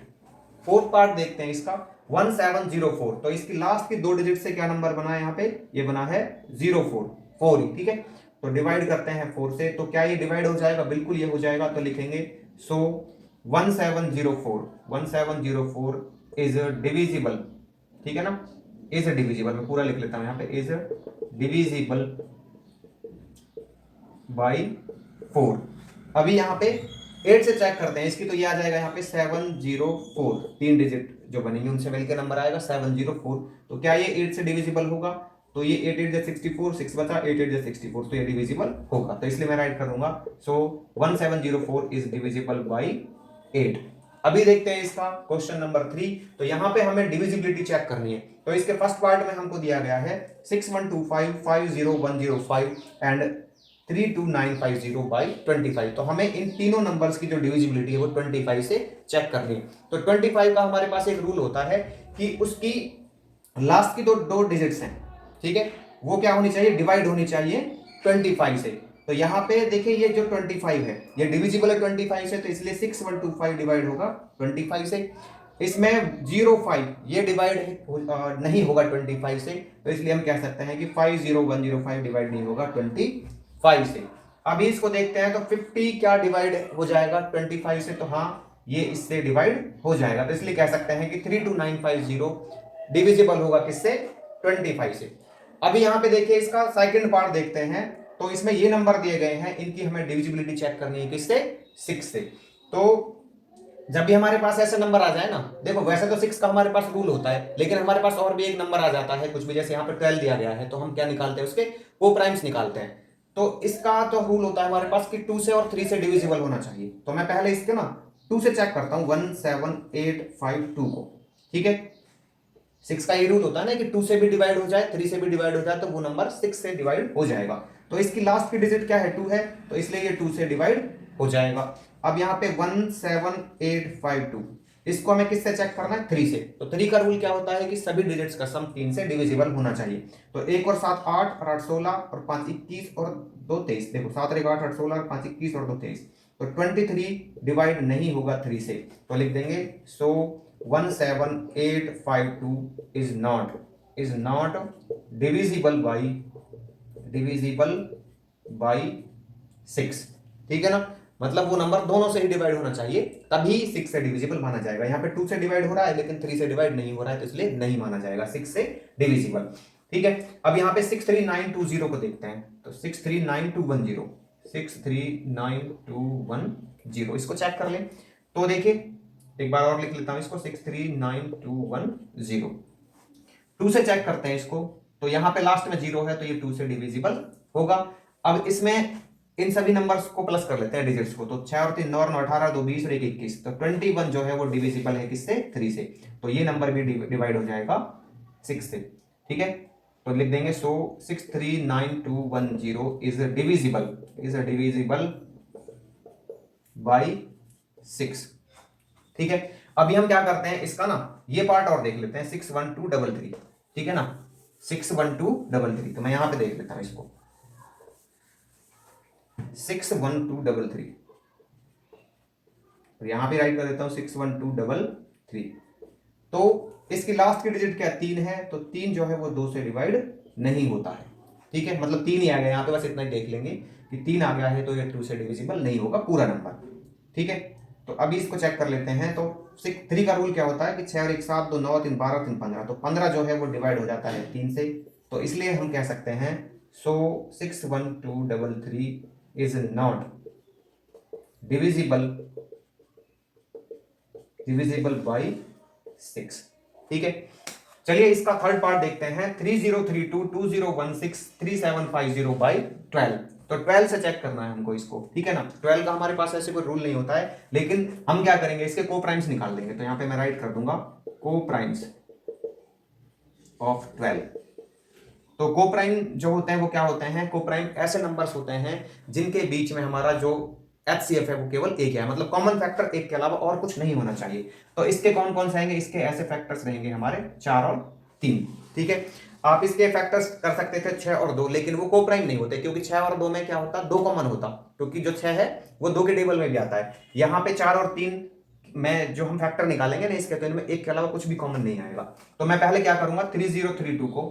Fourth part देखते हैं इसका 1704। तो इसकी लास्ट की दो डिजिट से क्या नंबर बना है यहाँ पे, ये बना है 04, 4 ही। ठीक है, तो डिवाइड करते हैं 4 से। तो क्या ये डिवाइड हो जाएगा, बिल्कुल ये हो जाएगा। तो लिखेंगे सो 1704 इज डिविजिबल। ठीक है ना, इज डिविजिबल, मैं पूरा लिख लेता हूं यहाँ पे, इज डिविजिबल बाई 4। अभी यहाँ पे 8 से चेक करते हैं इसकी। तो ये आ जाएगा यहाँ पे 704, 3 डिजिट जो बनेंगे उनसे मिलकर नंबर आएगा 704। तो क्या ये 8 से डिविजिबल होगा, तो ये 8 8 64, 6 बचा, 8 8 64, तो ये डिविजिबल होगा। तो इसलिए मैं राइट करूंगा सो 1704 इज डिविजिबल बाई 8। अभी देखते हैं इसका क्वेश्चन नंबर 3। तो यहाँ पे हमें डिविजिबिलिटी चेक करनी है। तो इसके फर्स्ट पार्ट में हमको दिया गया है 6125 एंड 32950 बाई 25। तो हमें इन तीनों नंबर्स की जो डिविजिबिलिटी है वो 25 से चेक करनी है। तो 25 का हमारे पास एक रूल होता है कि उसकी लास्ट की दो डिजिट्स हैं, ठीक है, वो क्या होनी चाहिए, डिवाइड होनी चाहिए 25 से। तो यहाँ पे देखिए ये जो 25 है ये डिविजिबल है 25 से, तो इसलिए 6125 डिवाइड होगा 25 से। इसमें 05 ये डिवाइड नहीं होगा 25 से, तो इसलिए हम कह सकते हैं कि 50105 डिवाइड नहीं होगा 25 से। अभी इसको देखते हैं तो 50 क्या डिवाइड हो जाएगा 25 से, तो हाँ ये इससे डिवाइड हो जाएगा। तो इसलिए कह सकते हैं कि 32950 डिविजिबल होगा किससे, 25 से। अभी यहाँ पे देखिए इसका सेकंड पार्ट देखते हैं। तो इसमें ये नंबर दिए गए हैं, इनकी हमें डिविजिबिलिटी चेक करनी है किससे, 6 से। तो जब भी हमारे पास ऐसे नंबर आ जाए ना, देखो वैसे तो 6 का हमारे पास रूल होता है, लेकिन हमारे पास और भी एक नंबर आ जाता है कुछ भी, जैसे यहाँ पे 12 दिया गया है, तो हम क्या निकालते हैं उसके को प्राइम्स निकालते हैं। तो इसका तो रूल होता है हमारे पास कि 2 से और 3 से डिविजिबल होना चाहिए। तो मैं पहले इसके ना 2 से चेक करता हूं 17852 को। ठीक है, 6 का ये रूल होता है ना कि 2 से भी डिवाइड हो जाए 3 से भी डिवाइड हो जाए तो वो नंबर 6 से डिवाइड हो जाएगा। तो इसकी लास्ट की डिजिट क्या है, 2 है, तो इसलिए ये 2 से डिवाइड हो जाएगा। अब यहाँ पे 17852 इसको हमें किससे चेक करना है, 3 से। तो 3 का रूल क्या होता है कि सभी डिजिट्स का सम 3 से डिविजिबल होना चाहिए। तो 1 और 7 8 और 8 16 और 5 21 और 2 23। देखो 7 और 1 8 8 16 और 5 21 और 2 23। तो 23 डिवाइड नहीं होगा 3 से, तो लिख देंगे सो 17852 इज नॉट डिविजिबल बाई 6। ठीक है ना, मतलब वो नंबर दोनों से ही डिवाइड होना चाहिए तभी 6 से डिविजिबल माना जाएगा। यहाँ पे 2 से डिवाइड हो रहा है लेकिन 3 से डिवाइड नहीं हो रहा है, तो इसलिए नहीं माना जाएगा 6 से डिविजिबल। ठीक है, अब यहाँ पे 63920 को देखते हैं। तो 63921 इसको चेक कर लें। तो देखिए एक बार और लिख लेता हूं इसको 63921 2 से चेक करते हैं इसको। तो यहाँ पे लास्ट में 0 है तो ये 2 से डिविजिबल होगा। अब इसमें इन सभी नंबर्स को प्लस कर लेते हैं डिजिट्स को। तो 6 और 3 9 और 18 2 20 और 1 21। तो 21 जो है वो डिविजिबल है किससे, 3 से। तो ये नंबर भी डिवाइड हो जाएगा 6 से। ठीक है, तो लिख देंगे सो 63921 इज डिविजिबल बाई 6। ठीक है, अभी हम क्या करते हैं, इसका ना ये पार्ट और देख लेते हैं, 61233, ठीक है ना, 61233। तो मैं यहां पे देख लेता हूं इसको, 61233, और यहां पे राइट कर देता हूं 61233। तो इसकी लास्ट की डिजिट क्या 3 है, तो 3 जो है वो 2 से डिवाइड नहीं होता है, ठीक है, मतलब 3 ही आ गया यहाँ पे, बस इतना ही देख लेंगे कि 3 आ गया है तो ये 2 से डिविजिबल नहीं होगा पूरा नंबर, ठीक है। तो अभी इसको चेक कर लेते हैं। तो 3 का रूल क्या होता है कि 6 और 1 7, 2 9, 3 12, 3 15, तो 15 जो है वो डिवाइड हो जाता है 3 से, तो इसलिए हम कह सकते हैं सो 61233 इज नॉट डिविजिबल बाई 6, ठीक है। चलिए इसका थर्ड पार्ट देखते हैं, 3032 2016 3750 बाई 12। तो 12 से चेक करना है हमको इसको, ठीक है ना। 12 का हमारे पास ऐसे कोई रूल नहीं होता है, लेकिन हम क्या करेंगे, इसके को प्राइम्स निकाल देंगे। तो यहां पे मैं राइट कर दूंगा को प्राइम्स ऑफ 12। तो को प्राइम जो होते हैं वो क्या होते हैं, को प्राइम ऐसे नंबर्स होते हैं जिनके बीच में हमारा जो एचसीएफ है वो केवल एक है, मतलब कॉमन फैक्टर एक के अलावा और कुछ नहीं होना चाहिए। तो इसके कौन कौन से आएंगे, इसके ऐसे फैक्टर्स रहेंगे हमारे 4 और 3, ठीक है। आप इसके फैक्टर्स कर सकते थे 6 और 2, लेकिन वो को प्राइम नहीं होते, क्योंकि 6 और 2 में क्या होता, 2 कॉमन होता, क्योंकि जो 6 है वो 2 के टेबल में भी आता है। यहाँ पे 4 और 3 में जो हम फैक्टर निकालेंगे ना इसके, तो इनमें एक के अलावा कुछ भी कॉमन नहीं आएगा। तो मैं पहले क्या करूंगा, 3032 को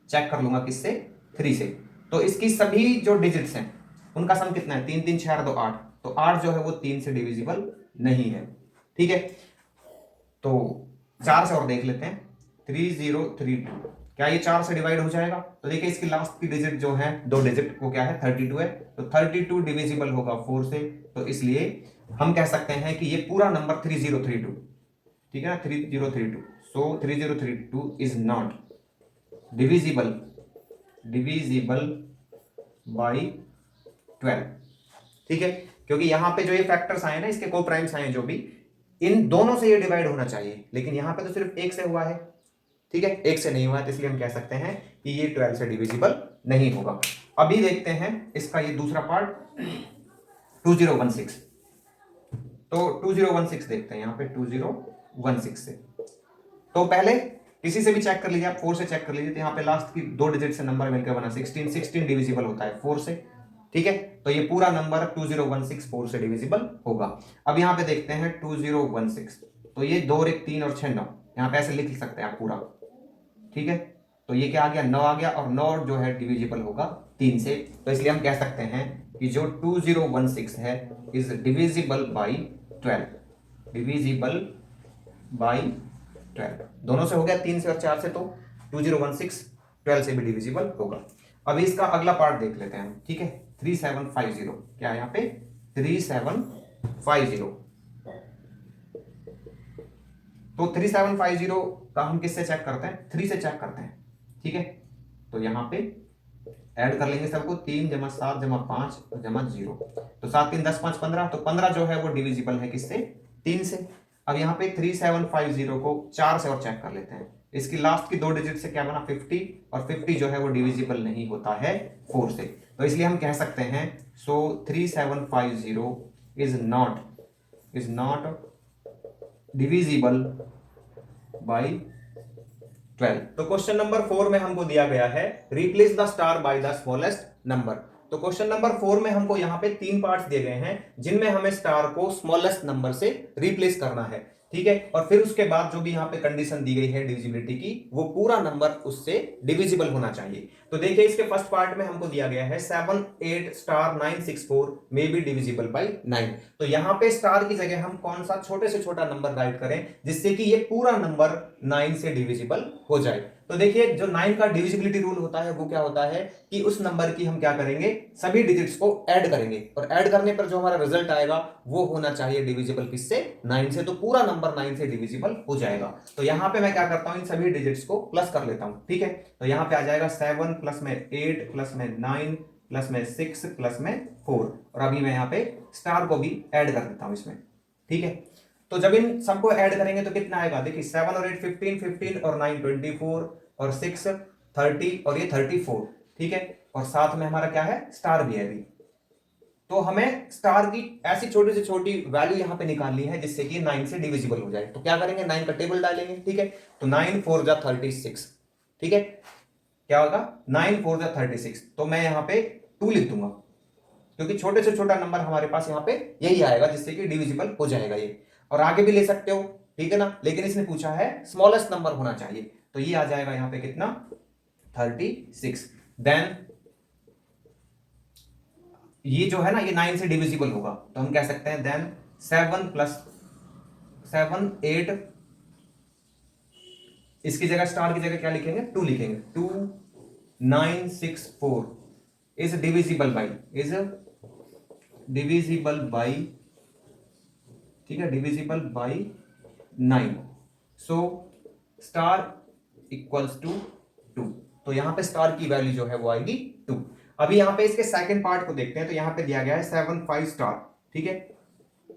चेक कर लूंगा किससे, 3 से। तो इसकी सभी जो डिजिट्स हैं उनका सम कितना है, 3 3 6 2 8, तो 8 जो है वो 3 से डिविजिबल नहीं है, ठीक है। तो 4 से और देख लेते हैं, 3032 क्या ये 4 से डिवाइड हो जाएगा, तो देखिए इसकी लास्ट की डिजिट जो है 2 डिजिट वो क्या है 32 है, तो 32 डिविजिबल होगा 4 से, तो इसलिए हम कह सकते हैं कि ये पूरा नंबर 3032, ठीक है ना, 3032, सो 3032 इज नॉट डिविजिबल बाई 12, ठीक है। क्योंकि यहां पे जो ये फैक्टर्स आए ना, इसके को प्राइम्स आए जो भी, इन दोनों से ये डिवाइड होना चाहिए, लेकिन यहां पे तो सिर्फ 1 से हुआ है, ठीक है, 1 से नहीं हुआ है, तो इसलिए हम कह सकते हैं कि ये 12 से डिविजिबल नहीं होगा। अभी देखते हैं इसका ये दूसरा पार्ट 2016। तो 2016 देखते हैं, यहां पे 2016 से, तो पहले किसी से भी चेक कर लीजिए आप, 4 से चेक कर लीजिए, तो यहाँ पे लास्ट की 2 डिजिट से नंबर मिलकर बना 16, 16 डिविजिबल होता है 4 से, ठीक है। तो ये पूरा नंबर 2016 4 से डिविजिबल होगा। अब यहाँ पे देखते हैं 2016, तो ये 2 और 1 3 और 6 9, यहाँ पे ऐसे लिख सकते हैं आप पूरा, ठीक है। तो ये क्या आ गया, 9 आ गया, और 9 जो है डिविजिबल होगा 3 से, तो इसलिए हम कह सकते हैं कि जो 2016 है is divisible by 12, divisible by 12, दोनों से हो गया, 3 से और 4 से, तो 2016 12 से भी डिविजिबल होगा। अभी इसका अगला पार्ट देख लेते हैं, ठीक है, 3750, क्या है यहाँ पे 3750। तो 3750 का हम किससे चेक करते हैं, 3 से चेक करते हैं, ठीक है। तो यहाँ पे ऐड कर लेंगे सबको, 3 जमा 7 जमा 5 जमा 0, तो 7 3 10 5 15, तो 15 जो है वो डिविजिबल है किससे, 3 से। अब यहाँ पे 3750 को 4 से और चेक कर लेते हैं, इसकी लास्ट की 2 डिजिट से क्या बना 50, और 50 जो है वो डिविजिबल नहीं होता है 4 से, तो इसलिए हम कह सकते हैं सो 3750 इज नॉट डिविजिबल बाई 12। तो क्वेश्चन नंबर 4 में हमको दिया गया है replace the star by the smallest number. तो क्वेश्चन नंबर 4 में हमको यहाँ पे 3 पार्ट्स दिए गए हैं जिनमें हमें स्टार को स्मॉलेस्ट नंबर से रिप्लेस करना है, ठीक है। और फिर उसके बाद जो भी यहाँ पे कंडीशन दी गई है डिविजिबिलिटी की, वो पूरा नंबर उससे डिविजिबल होना चाहिए। तो देखिए इसके फर्स्ट पार्ट में हमको दिया गया है 7 8 स्टार 964 में बी डिविजिबल बाई 9। तो यहाँ पे स्टार की जगह हम कौन सा छोटे से छोटा नंबर राइट करें जिससे कि ये पूरा नंबर 9 से डिविजिबल हो जाए। तो देखिए जो 9 का डिविजिबिलिटी रूल होता है वो क्या होता है कि उस नंबर की हम क्या करेंगे, सभी डिजिट्स को ऐड करेंगे, और ऐड करने पर जो हमारा रिजल्ट आएगा वो होना चाहिए डिविजिबल किससे, 9 से, तो पूरा नंबर 9 से डिविजिबल हो जाएगा। तो यहां पे मैं क्या करता हूं, इन सभी डिजिट्स को प्लस कर लेता हूं, ठीक है। तो यहां पे आ जाएगा 7 प्लस में 8 प्लस में 9 प्लस में 6 प्लस में 4, और अभी मैं यहाँ पे स्टार को भी ऐड कर देता हूं इसमें, ठीक है। तो जब इन सबको ऐड करेंगे तो कितना आएगा, देखिए 7 और 8 15 15 और 9 24 और 6 30 और ये 34, ठीक है। और साथ में हमारा क्या है, स्टार भी है अभी, तो हमें स्टार की ऐसी छोटी से छोटी वैल्यू यहां पे निकालनी है जिससे कि 9 से डिविजिबल हो जाए। तो क्या करेंगे, 9 का टेबल डालेंगे, ठीक है। तो 9 4 जा 36, ठीक है। क्या होगा, 9 4 जा 36, तो मैं यहां पे 2 लिख दूंगा क्योंकि छोटे से छोटा नंबर हमारे पास यहाँ पे यही आएगा जिससे कि डिविजिबल हो जाएगा ये। और आगे भी ले सकते हो, ठीक है ना, लेकिन इसने पूछा है स्मॉलेस्ट नंबर होना चाहिए, तो ये आ जाएगा यहाँ पे कितना, 36। देन ये जो है ना, ये 9 से डिविजिबल होगा, तो हम कह सकते हैं देन 7 प्लस 7 8, इसकी जगह स्टार की जगह क्या लिखेंगे, 2 लिखेंगे। 2 9 6 4 is divisible by, is divisible by, ठीक है, divisible by 9। So star equals to 2। तो यहां पे स्टार की वैल्यू जो है वो आएगी 2। अभी यहां पे इसके सेकंड पार्ट को देखते हैं, तो यहां पे दिया गया है 7 5 स्टार, ठीक है,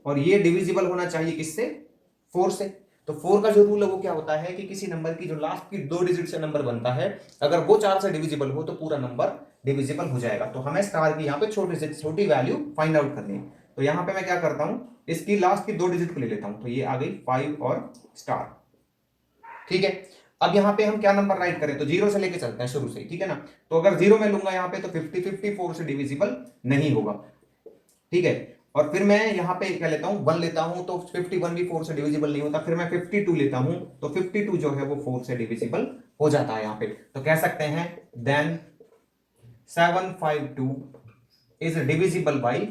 और ये डिविजिबल होना चाहिए किससे, 4 से। तो 4 का जो रूल है वो क्या होता है कि किसी नंबर की जो लास्ट की 2 डिजिट से नंबर बनता है, अगर वो 4 से डिविजिबल हो तो पूरा नंबर डिविजिबल हो जाएगा। तो हमें स्टार की यहाँ पे छोटी से छोटी वैल्यू फाइंड आउट करनी है। तो यहां पे मैं क्या करता हूं, इसकी लास्ट की 2 डिजिट को ले लेता हूं, तो ये आ गई 5 और स्टार, ठीक है। अब यहां पे हम क्या नंबर राइट करें, तो 0 से लेके चलते हैं शुरू से, ठीक है ना। तो अगर 0 में लूंगा यहां पे तो 50 54 से डिविजिबल नहीं होगा, ठीक है। और फिर मैं यहां पे क्या लेता हूं, 1 लेता हूं, तो 51 भी 4 से डिविजिबल नहीं होता। फिर मैं 52 लेता हूं, तो 52 जो है वो 4 से डिविजिबल हो जाता है यहां पे। तो कह सकते हैं then 752 is divisible by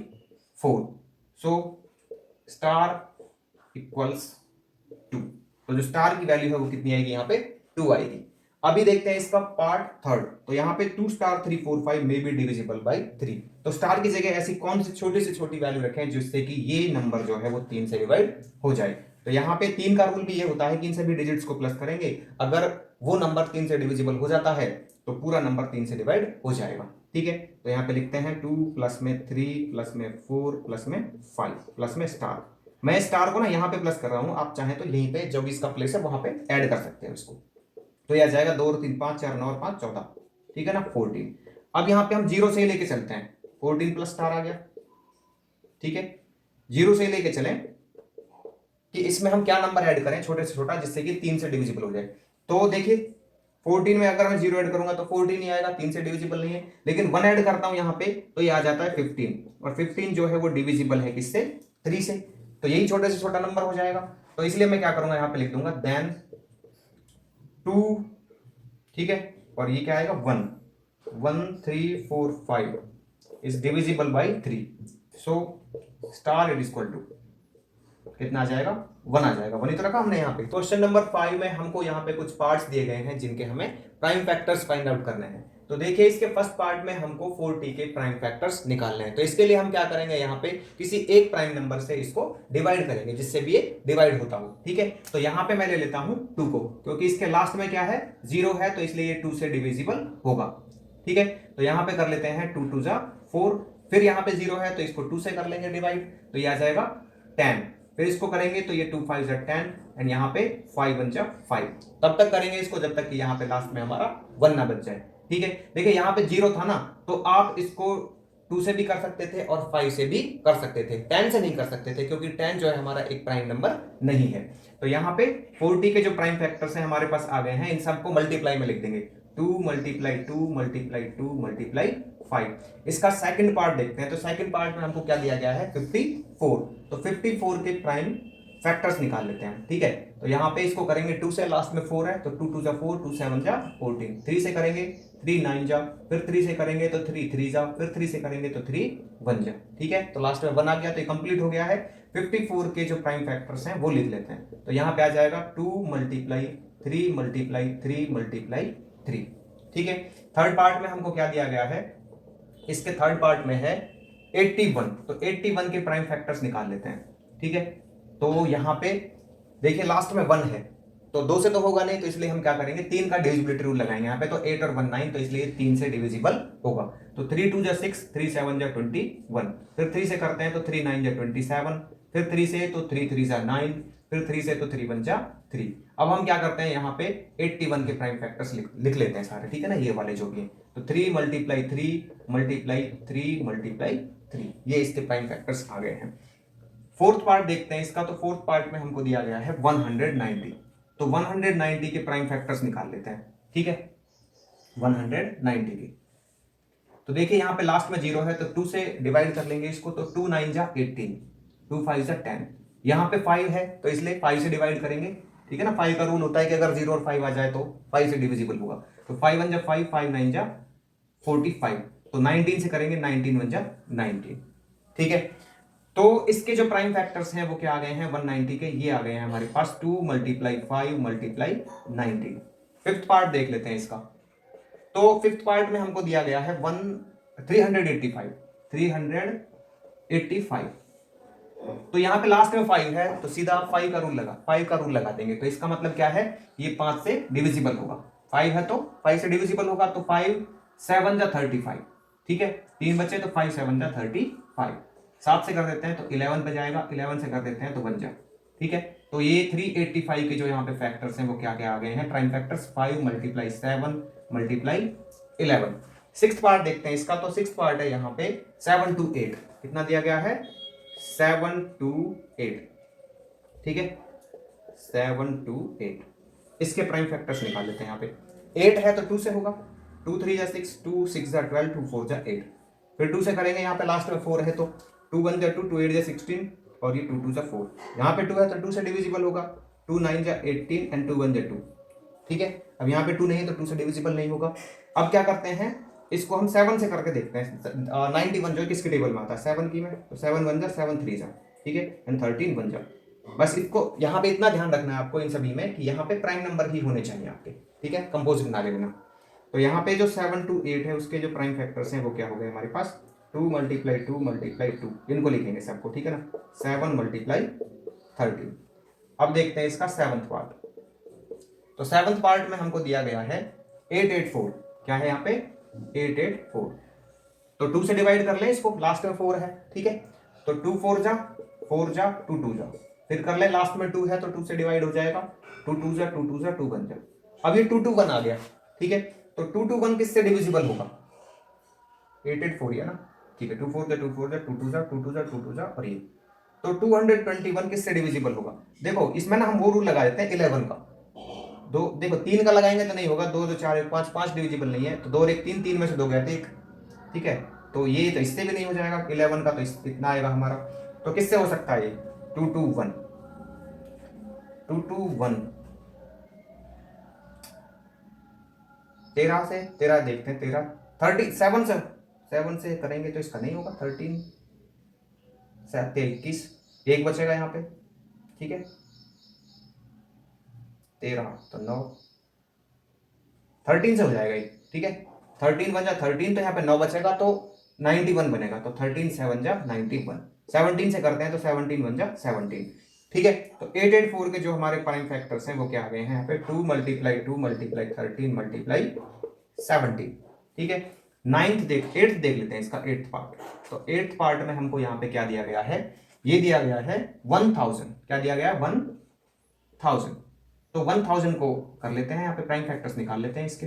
4। So star equals 2। तो जो स्टार की वैल्यू है वो कितनी आएगी, यहां पे 2 आएगी। अभी देखते हैं इसका पार्ट थर्ड। तो यहां पे 2 स्टार 3 4 5 में बी डिविजिबल बाई 3। तो स्टार की जगह ऐसी कौन सी छोटी से छोटी वैल्यू रखें जिससे कि ये नंबर जो है वो 3 से डिवाइड हो जाए। तो यहां पे 3 का रूल भी ये होता है कि इन सभी डिजिट्स को प्लस करेंगे, अगर वो नंबर 3 से डिविजिबल हो जाता है तो पूरा नंबर 3 से डिवाइड हो जाएगा, ठीक है। तो यहां पे लिखते हैं 2 प्लस में 3 प्लस में 4 प्लस में 5 प्लस में स्टार। मैं स्टार को ना यहां पे प्लस कर रहा हूं, आप चाहें तो यहीं पे जो भी इसका प्लेस है वहां पे ऐड कर सकते हैं इसको। तो यह आ जाएगा 2 और 3 5 4 9 और 5 14, ठीक है ना, 14। अब यहां पे हम 0 से ही लेके चलते हैं, 14 प्लस स्टार आ गया, ठीक है। 0 से ही लेके चलें कि इसमें हम क्या नंबर ऐड करें छोटे से छोटा जिससे कि 3 से डिविजिबल हो जाए। तो देखिए 14 में अगर मैं 0 ऐड करूंगा तो 14 ही आएगा, 3 से डिविजिबल नहीं है। लेकिन 1 ऐड करता हूं यहां पे तो ये आ जाता है 15, और 15 जो है वो डिविजिबल है किससे, 3 से। तो यही छोटे से छोटा नंबर हो जाएगा। तो इसलिए मैं क्या करूंगा, यहां पे लिख दूंगा देन 2, ठीक है, और ये क्या आएगा 1 1 3 4 5 is divisible by 3। So star it equal to कितना आ जाएगा, 1 आ जाएगा। 1 ही तो रखा हमने यहाँ पे। क्वेश्चन नंबर 5 में हमको यहाँ पे कुछ पार्ट्स दिए गए हैं जिनके हमें प्राइम फैक्टर्स फाइंड आउट करने हैं। तो देखिए इसके फर्स्ट पार्ट में हमको 4t के प्राइम फैक्टर्स निकालने हैं। तो इसके लिए हम क्या करेंगे, यहाँ पे किसी एक प्राइम नंबर से इसको डिवाइड करेंगे जिससे भी ये डिवाइड होता हो, ठीक है। तो यहाँ पे मैं ले लेता हूँ 2 को, क्योंकि इसके लास्ट में क्या है, 0 है, तो इसलिए ये 2 से डिविजिबल होगा, ठीक है। तो यहाँ पे कर लेते हैं 2 2 जा 4, फिर यहाँ पे 0 है तो इसको 2 से कर लेंगे डिवाइड, तो ये आ जाएगा 10। फिर इसको करेंगे तो ये 2 5 जा 10 एंड यहाँ पे 5 1 जा 5। तब तक करेंगे इसको जब तक कि यहाँ पे लास्ट में हमारा 1 ना बच जाए, ठीक है। देखिए यहाँ पे 0 था ना, तो आप इसको 2 से भी कर सकते थे और 5 से भी कर सकते थे, 10 से नहीं कर सकते थे क्योंकि 10 जो है हमारा एक प्राइम नंबर नहीं है। तो यहाँ पे 40 के जो प्राइम फैक्टर्स हैं हमारे पास आ गए हैं, इन सबको मल्टीप्लाई में लिख देंगे, 2 मल्टीप्लाई 2 मल्टीप्लाई 2 मल्टीप्लाई 5। इसका सेकंड पार्ट देखते हैं। तो सेकंड पार्ट में हमको क्या दिया गया है, 54। तो 54 के प्राइम फैक्टर्स निकाल लेते हैं, ठीक है। तो यहाँ पे इसको करेंगे 2 से, लास्ट में 4 है तो 2 2 जा 4 2 7 जा 14, 3 से करेंगे 3 9 जा, फिर 3 से करेंगे तो 3 3 जा, फिर 3 से करेंगे तो 3 1 जा, ठीक है। तो लास्ट में 1 आ गया, तो ये कंप्लीट हो गया है। 54 के जो प्राइम फैक्टर्स हैं वो लिख लेते हैं। तो यहाँ पे आ जाएगा 2 मल्टीप्लाई 3 मल्टीप्लाई 3 मल्टीप्लाई 3, ठीक है। थर्ड पार्ट में हमको क्या दिया गया है, इसके थर्ड पार्ट में है 81। तो 81 के प्राइम फैक्टर्स निकाल लेते हैं, ठीक है। तो यहां पे देखिए लास्ट में 1 है तो 2 से तो होगा नहीं, तो इसलिए हम क्या करेंगे, 3 का डिविजिबिलिटी रूल लगाएंगे यहाँ पे। तो 8 और 1 9, तो इसलिए 3 से डिविजिबल होगा। तो 3 2 जा 6 3 7 जा 21, फिर 3 से करते हैं तो 3 9 जा 27, फिर 3 से तो 3 3 जा 9, फिर 3 से तो 3 1 जा 3। अब हम क्या करते हैं, यहाँ पे 81 के प्राइम फैक्टर्स लिख लेते हैं सारे, ठीक है ना, ये वाले जो भी हैं। तो 3 मल्टीप्लाई 3 मल्टीप्लाई 3 मल्टीप्लाई 3, ये इसके प्राइम फैक्टर्स आ गए हैं। फोर्थ पार्ट देखते हैं इसका। तो फोर्थ पार्ट में हमको दिया गया है 190, तो 190 के प्राइम फैक्टर्स निकाल लेते हैं, ठीक है। 190 के, तो देखिए यहाँ पे लास्ट में 0 है तो 2 से डिवाइड कर लेंगे इसको, तो 2 9 जा 18, 2 5 जा 10, यहाँ पे 5 है तो इसलिए 5 से डिवाइड करेंगे, ठीक है ना। 5 का रूल होता है कि अगर 0 और 5 आ जाए तो 5 से डिविजिबल होगा। तो 5 1 जा 5, 5 9 जा 45, तो 19 से करेंगे, 19 1 जा 19, ठीक है। तो इसके जो प्राइम फैक्टर्स हैं वो क्या आ गए हैं 190 के, ये आ गए हैं हमारे पास 2 × 5 × 19। फिफ्थ पार्ट देख लेते हैं इसका। तो फिफ्थ पार्ट में हमको दिया गया है 385, तो यहाँ पे लास्ट में 5 है तो सीधा 5 का रूल लगा देंगे। तो इसका मतलब क्या है, ये 5 से डिविजिबल होगा। 5 है तो 5 से डिविजिबल होगा, तो 5 7 जा 35, ठीक है। 3 बचे तो 5 7 जा 35, 7 से कर देते हैं तो 11 पे जाएगा, 11 से कर देते हैं तो 1 जा, ठीक है। तो ये 385 के जो यहाँ पे फैक्टर्स हैं वो क्या क्या आ गए हैं प्राइम फैक्टर्स, 5 × 7 × 11। सिक्स्थ पार्ट देखते हैं इसका। तो सिक्स्थ पार्ट है यहाँ पे 7 to 8, कितना दिया गया है 7 to 8, ठीक है। 7 to 8 इसके प्राइम फैक्टर्स निकाल लेते हैं। यहाँ पे 8 है तो 2 से होगा, 2 3 जा 6, 2 6 जा 12, 2 4 जा 8, फिर 2 से करेंगे। यहाँ पे लास्ट में 4 है तो 2 1 जा 2, 2 8 जा 16, और ये 2 2 जा 4। यहाँ पे 2 है तो 2 से डिविजिबल होगा, 2 9 जा 18 एंड 2 1 जा 2, ठीक है। अब यहाँ पे 2 नहीं है तो 2 से डिविजिबल नहीं होगा। अब क्या करते हैं, इसको हम 7 से करके देखते हैं। 91 जो है किसके टेबल में आता है 7 की में, तो 7 1 जा 7 3 जा, ठीक है, एंड 13 1 जा। बस इसको यहाँ पे इतना ध्यान रखना है आपको इन सभी में कि यहाँ पे प्राइम नंबर ही होने चाहिए आपके, ठीक है, कंपोजिट ना लेना। तो यहाँ पे जो 7 to 8 है उसके जो प्राइम फैक्टर्स हैं वो क्या हो गए हमारे पास, 2 × 2 × 2, इनको लिखेंगे सबको, ठीक है ना। 7 × 13। अब देखते हैं इसका सेवंथ पार्ट। तो सेवंथ पार्ट में हमको दिया गया है 884, क्या है यहाँ पे 884, तो 2 से डिवाइड कर ले इसको, लास्ट में 4 है, ठीक है। तो 2 4 जा 4 जा 2 2 जा, फिर कर ले, लास्ट में 2 है तो 2 से डिवाइड हो जाएगा, 2 2 जा 2 2 जा 2 1 जा। अब ये 2 2 1 आ गया, ठीक है। तो 2 2 1 किससे डिविजिबल होगा 884, है ना, ठीक है। 2 4 जा 2 4 जा 2 2 जा 2 2 जा 2 2 जा, और ये तो 221 किससे डिविजिबल होगा। देखो इसमें ना हम वो रूल लगा देते हैं 11 का। दो देखो 3 का लगाएंगे तो नहीं होगा, 2 2 4 1 5, 5 डिविजिबल नहीं है, तो 2 और 1 3, 3 में से 2 गए थे 1, ठीक है। तो ये तो इससे भी नहीं हो जाएगा 11 का, तो इतना आएगा हमारा। तो किससे हो सकता है ये 2 2 1 2 2 1 13 से, 13 देखते हैं, 13 37 से 7 से करेंगे तो इसका नहीं होगा, 13 7 21, 1 बचेगा यहाँ पे, ठीक है। 13 तो 9, 13 से हो जाएगा ये, ठीक है। 13 1 जा 13, तो यहाँ पे 9 बचेगा तो 91 बनेगा, तो 13 7 जा 91। 17 से करते हैं तो 17 1 जा 17, ठीक है। तो 884 के जो हमारे प्राइम फैक्टर्स हैं वो क्या आ गए हैं यहाँ पे 2 × 2 × 13 × 17, ठीक है। एट्थ देख लेते हैं इसका एट्थ पार्ट। तो एट्थ पार्ट में हमको यहाँ पे क्या दिया गया है, ये दिया गया है 1000, क्या दिया गया है 1000। तो 1000 को कर लेते हैं यहाँ पे प्राइम फैक्टर्स निकाल लेते हैं इसके।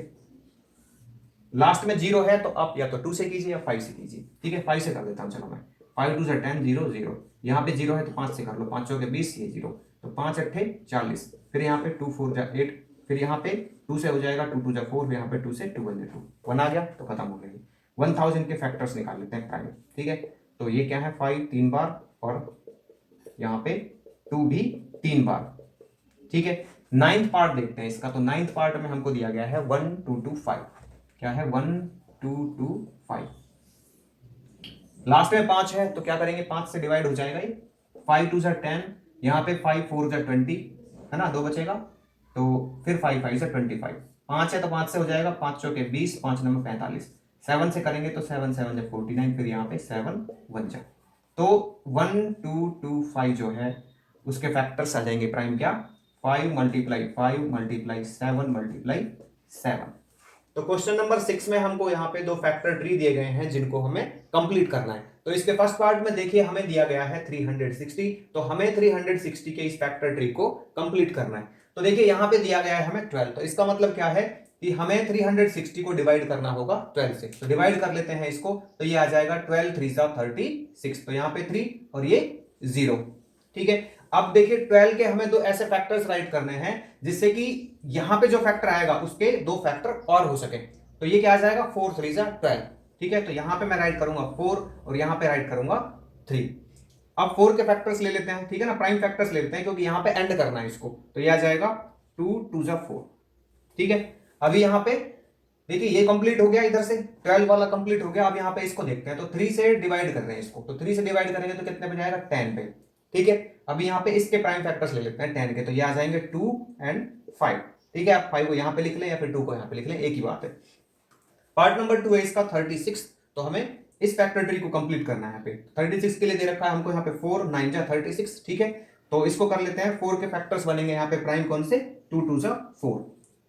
लास्ट में 0 है तो आप या तो 2 से कीजिए या 5 से कीजिए, ठीक है। 5 से कर देता हूँ, चलो मैं 5 2 से 10 0 0, यहाँ पे 0 है तो 5 से कर लो, 5 चौके 20, ये 0, तो 5 8 40, फिर यहाँ पे 2 4 जा 8, फिर यहाँ पे 2 से हो जाएगा 2 2 जा 4, फिर यहाँ पे 2 से 2 1 जा 2, 1 आ गया तो खत्म हो गया। 1000 के फैक्टर्स निकाल लेते हैं प्राइम, ठीक है। तो ये क्या है 5 3 बार और यहाँ पे 2 भी 3 बार, ठीक है। नाइन्थ पार्ट देखते हैं इसका। तो नाइन्थ पार्ट में हमको दिया गया है 1 2 2 5, क्या है 1 2 2 5, लास्ट में 5 है तो क्या करेंगे 5 से डिवाइड हो जाएगा ये, 5 2 जा 10, यहाँ पे 5 4 जा 20, है ना, 2 बचेगा, तो फिर 5 5 जा 25, 5 है तो 5 से हो जाएगा, 5 चौके 20, 5 9 45, 7 से करेंगे तो 7 7 जा 49, फिर यहाँ पे 7 1 जा। तो 1 2 2 5 जो है उसके फैक्टर्स आ जाएंगे प्राइम क्या 5 × 5 × 7 × 7। तो क्वेश्चन नंबर 6 में हमको यहाँ पे दो फैक्टर ट्री दिए गए हैं जिनको हमें कंप्लीट करना है। तो इसके फर्स्ट पार्ट में देखिए हमें दिया गया है 360, तो हमें 360 के इस फैक्टर ट्री को कंप्लीट करना है। तो देखिए यहाँ पे दिया गया है हमें 12, तो इसका मतलब क्या है कि हमें 360 को डिवाइड करना होगा 12 से। तो डिवाइड कर लेते हैं इसको, तो ये आ जाएगा 12 3 36, तो यहाँ पे 3 और ये 0। ठीक है, अब देखिए 12 के हमें दो ऐसे फैक्टर्स राइट करने हैं जिससे कि यहां पे जो फैक्टर आएगा उसके दो फैक्टर और हो सके। तो ये क्या आ जाएगा 4 3 12। ठीक है, तो यहां पे मैं राइट करूंगा 4 और यहां पे राइट करूंगा 3। अब 4 के फैक्टर्स ले लेते हैं, ठीक है ना, प्राइम फैक्टर्स ले लेते हैं क्योंकि यहां पे एंड करना है इसको। तो ये आ जाएगा 2 2 4। ठीक है, अभी यहां पे देखिए ये कंप्लीट हो गया, इधर से 12 वाला कंप्लीट हो गया। अब यहाँ पे इसको देखते हैं, तो 3 से डिवाइड कर रहे हैं इसको, तो 3 से डिवाइड करेंगे तो कितने पे जाएगा 10 पे। ठीक है, अभी यहाँ पे इसके प्राइम फैक्टर्स ले लेते हैं 10 के, तो ये आ जाएंगे 2 एंड 5। ठीक है, आप 5 को यहाँ पे लिख लें या फिर 2 को यहाँ पे लिख लें, एक ही बात है। पार्ट नंबर 2 है इसका 36। तो हमें इस फैक्टर ट्री को कंप्लीट करना है। यहाँ पे 36 के लिए दे रखा है हमको यहाँ पे 4 9 जा 36। ठीक है, तो इसको कर लेते हैं। 4 के फैक्टर्स बनेंगे यहाँ पे प्राइम कौन से, 2 2 जा 4।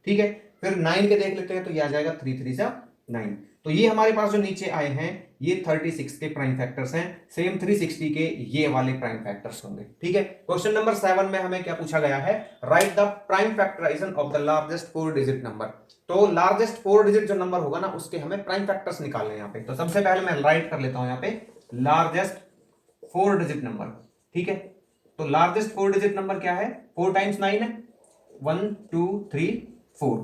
ठीक है, फिर 9 के देख लेते हैं, तो ये आ जाएगा 3 3 जा 9। तो ये हमारे पास जो नीचे आए हैं ये 36 के प्राइम फैक्टर्स हैं, सेम 360 के ये वाले प्राइम फैक्टर्स होंगे। ठीक है, क्वेश्चन नंबर 7 में हमें क्या पूछा गया है, write the prime factorization of the largest 4 digit number. तो लार्जेस्ट 4 डिजिट जो नंबर होगा ना उसके हमें प्राइम फैक्टर्स निकालने हैं यहाँ पे। तो सबसे पहले मैं राइट कर लेता हूं यहाँ पे लार्जेस्ट 4 डिजिट नंबर। ठीक है, तो लार्जेस्ट 4 डिजिट नंबर क्या है, 4 टाइम्स 9 है, 1 2 3 4।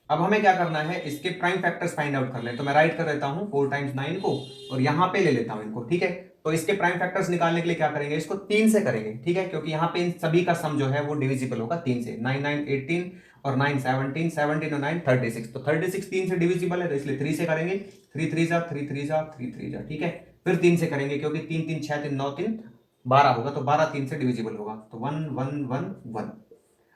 अब हमें क्या करना है, इसके प्राइम फैक्टर्स फाइंड आउट कर लें। तो मैं राइट कर लेता हूं 4 टाइम्स 9 को और यहां पे ले लेता हूं इनको। ठीक है, तो इसके प्राइम फैक्टर्स निकालने के लिए क्या करेंगे, इसको 3 से करेंगे। ठीक है, क्योंकि यहाँ पे इन सभी का सम जो है वो डिविजिबल होगा 3 से। 9 9 18 और 9 17, 17 और 9 36। तो 36 3 से डिविजिबल है, तो इसलिए 3 से करेंगे। 3 3 जा 3 3 जा 3 3 जा। ठीक है, फिर 3 से करेंगे क्योंकि 3 3 6 3 9 3 12 होगा, तो 12 3 से डिविजिबल होगा, तो 1 1 1 1।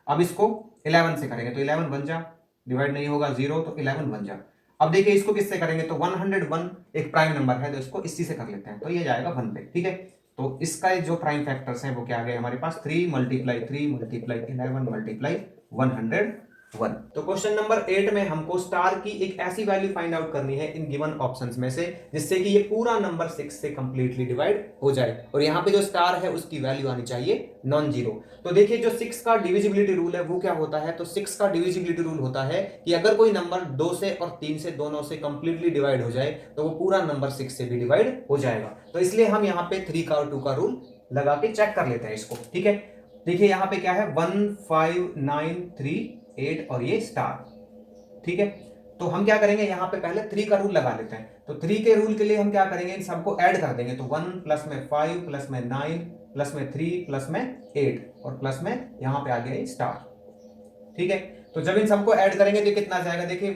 अब इसको 11 से करेंगे, तो 11 1 जा, डिवाइड नहीं होगा 0, तो 11 1 जा। अब देखिए इसको किससे करेंगे, तो 101 एक प्राइम नंबर है, तो इसको इसी से कर लेते हैं, तो ये जाएगा 1 पे। ठीक है, तो इसका जो प्राइम फैक्टर्स हैं वो क्या आ गए हमारे पास, 3 मल्टीप्लाई 3 मल्टीप्लाई 11 मल्टीप्लाई 101। तो क्वेश्चन नंबर 8 में हमको स्टार की एक ऐसी वैल्यू फाइंड आउट करनी है इन गिवन ऑप्शंस में से जिससे कि ये पूरा नंबर 6 से कंप्लीटली डिवाइड हो जाए, और यहाँ पे जो स्टार है उसकी वैल्यू आनी चाहिए नॉन जीरो। तो देखिए जो 6 का डिविजिबिलिटी रूल है वो क्या होता है, तो 6 का डिविजिबिलिटी रूल होता है कि अगर कोई नंबर 2 से और 3 से दोनों से कंप्लीटली डिवाइड हो जाए तो वो पूरा नंबर 6 से भी डिवाइड हो जाएगा। तो इसलिए हम यहाँ पे 3 का और 2 का रूल लगा के चेक कर लेते हैं इसको। ठीक है, देखिए यहाँ पे क्या है 1 5 9 3 8 और ये स्टार। ठीक है, तो हम क्या करेंगे यहाँ पे पहले 3 का रूल लगा लेते हैं। तो 3 के रूल के लिए हम क्या करेंगे, इन सबको ऐड कर देंगे। तो 1 प्लस में 5 प्लस में 9 प्लस में 3 प्लस में 8 और प्लस में यहाँ पे आ गया स्टार। ठीक है, तो जब इन सबको ऐड करेंगे तो कितना जाएगा, देखिए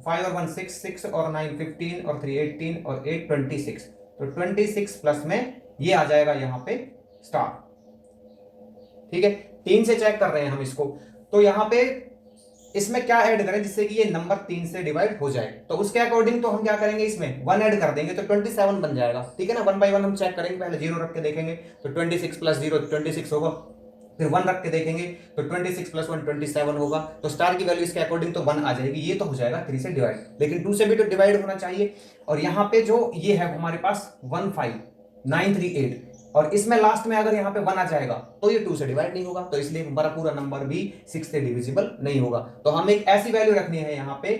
5 और 1 6 6 और 9 15 और 3 18 और 8 26। तो 26 प्लस में ये आ जाएगा यहाँ पे स्टार। ठीक है, 3 से चेक कर रहे हैं हम इसको, तो यहाँ पे इसमें क्या ऐड करें जिससे कि ये नंबर 3 से डिवाइड हो जाए। तो उसके अकॉर्डिंग तो हम क्या करेंगे, इसमें 1 ऐड कर देंगे तो 27 बन जाएगा। ठीक है ना, 1 बाय 1 हम चेक करेंगे, पहले 0 रख के देखेंगे तो 26 प्लस 0 26 होगा, फिर 1 रख के देखेंगे तो 26 प्लस 1 27 होगा। तो स्टार की वैल्यू इसके अकॉर्डिंग तो 1 आ जाएगी, ये तो हो जाएगा 3 से डिवाइड, लेकिन 2 से भी तो डिवाइड होना चाहिए। और यहाँ पे जो ये है हमारे पास 15938 और इसमें लास्ट में अगर यहाँ पे 1 आ जाएगा तो ये 2 से डिवाइड नहीं होगा, तो इसलिए हमारा पूरा नंबर भी 6 से डिविजिबल नहीं होगा। तो हमें एक ऐसी वैल्यू रखनी है यहाँ पे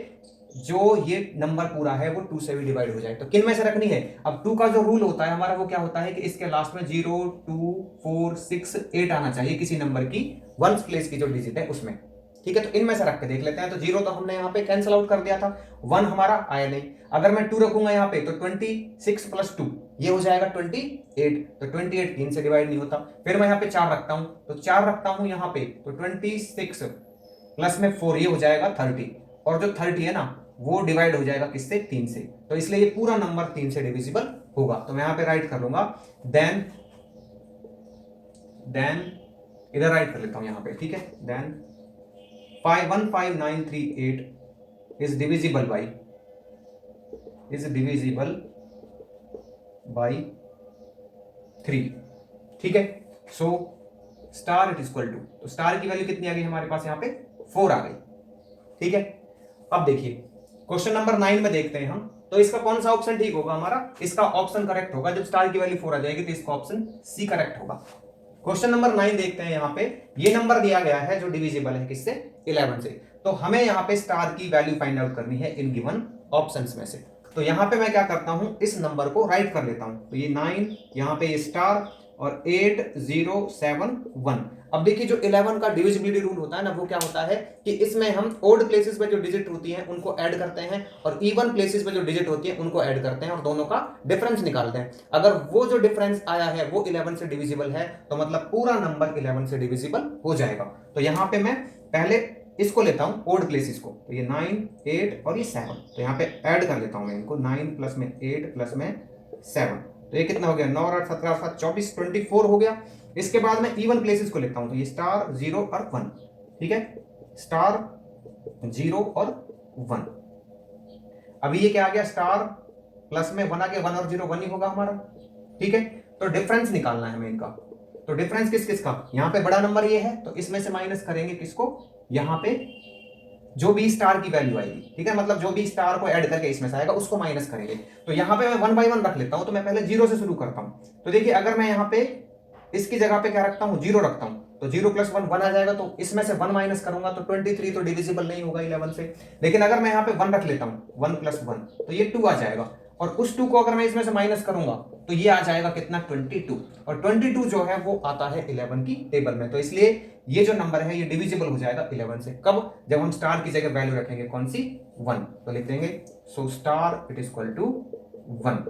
जो ये नंबर पूरा है वो 2 से भी डिवाइड हो जाए। तो किन में से रखनी है, अब 2 का जो रूल होता है हमारा वो क्या होता है कि इसके लास्ट में 0 2 4 6 8 आना चाहिए किसी नंबर की 1 प्लेस की जो डिजिट है उसमें। ठीक है, तो इनमें से रख के देख लेते हैं। तो 0 तो हमने यहाँ पे कैंसिल आउट कर दिया था, 1 हमारा आया नहीं। अगर मैं 2 रखूंगा यहाँ पे तो 26 प्लस 2 ये हो जाएगा 28। तो 28 3 से डिवाइड नहीं होता। फिर मैं यहाँ पे 4 रखता हूं, तो 4 रखता हूं यहाँ पे तो 26 प्लस में 4 ये हो जाएगा 30, और जो 30 है ना वो डिवाइड हो जाएगा किससे, 3 से। तो इसलिए ये पूरा नंबर 3 से डिविजिबल होगा। तो मैं यहाँ पे राइट कर लूंगा देन इधर राइट कर लेता हूं यहाँ पे। ठीक है, देन 15938 is divisible by 3। ठीक है, सो स्टार इट इक्वल टू, तो स्टार की वैल्यू कितनी आ गई हमारे पास यहाँ पे 4 आ गई। ठीक है, अब देखिए क्वेश्चन नंबर 9 में देखते हैं हम, तो इसका कौन सा ऑप्शन ठीक होगा हमारा, इसका ऑप्शन करेक्ट होगा। जब स्टार की वैल्यू 4 आ जाएगी तो इसका ऑप्शन सी करेक्ट होगा। क्वेश्चन नंबर 9 देखते हैं। यहाँ पे ये नंबर दिया गया है जो डिविजिबल है किससे, 11 से। तो हमें यहाँ पे स्टार की वैल्यू फाइंड आउट करनी है इन गिवन ऑप्शंस में से। तो यहाँ पे मैं क्या करता हूं, इस नंबर को राइट कर लेता हूं। तो ये 9, यहाँ पे ये स्टार और 8 0 7 1। अब देखिए जो 11 का डिविजिबिलिटी रूल होता है ना, वो क्या होता है कि इसमें हम ओड प्लेसेस पे जो डिजिट होती हैं उनको ऐड करते हैं और इवन प्लेसेस पे जो डिजिट होती है उनको ऐड करते हैं और दोनों का डिफरेंस निकालते हैं। अगर वो जो डिफरेंस आया है वो 11 से डिविजिबल है तो मतलब पूरा नंबर 11 से डिविजिबल हो जाएगा। तो यहाँ पे मैं पहले इसको लेता हूं ओड प्लेसेस को। तो ये 9 8 और ये 7, तो यहाँ पे ऐड कर लेता हूं मैं इनको। 9 प्लस में 8 प्लस में 7, तो ये कितना हो गया, 9 8 17 7 24 24 हो गया। इसके बाद मैं इवन प्लेसेस को लेता हूं। तो ये स्टार 0 और 1, ठीक है, स्टार 0 और 1। अभी ये क्या आ गया, स्टार प्लस में 1 आ गया, 1 और 0 1 ही होगा हमारा, ठीक है। तो डिफरेंस निकालना है हमें इनका। तो डिफरेंस किस किस का, यहाँ पे बड़ा नंबर ये है तो इसमें से माइनस करेंगे किसको, यहाँ पे जो भी स्टार की वैल्यू आएगी, ठीक है, मतलब जो भी स्टार को ऐड करके इसमें से आएगा उसको माइनस करेंगे। तो यहाँ पे मैं 1 बाय 1 रख लेता हूं। तो मैं पहले 0 से शुरू करता हूं। तो देखिए अगर मैं यहाँ पे इसकी जगह पे क्या रखता हूं, 0 रखता हूं, तो 0 प्लस 1 1 आ जाएगा। तो इसमें से 1 माइनस करूंगा तो 23 तो डिविजिबल नहीं होगा 11 से। लेकिन अगर मैं यहाँ पे 1 रख लेता हूं, 1 प्लस 1, तो ये 2 आ जाएगा। और उस 2 को अगर मैं इसमें से माइनस करूंगा तो ये आ जाएगा कितना, 22। और 22 जो है वो आता है 11 की टेबल में। तो इसलिए ये जो नंबर है ये डिविजिबल हो जाएगा 11 से। कब, जब हम स्टार की जगह वैल्यू रखेंगे कौन सी, 1। तो लिख देंगे so star it is equal to 1,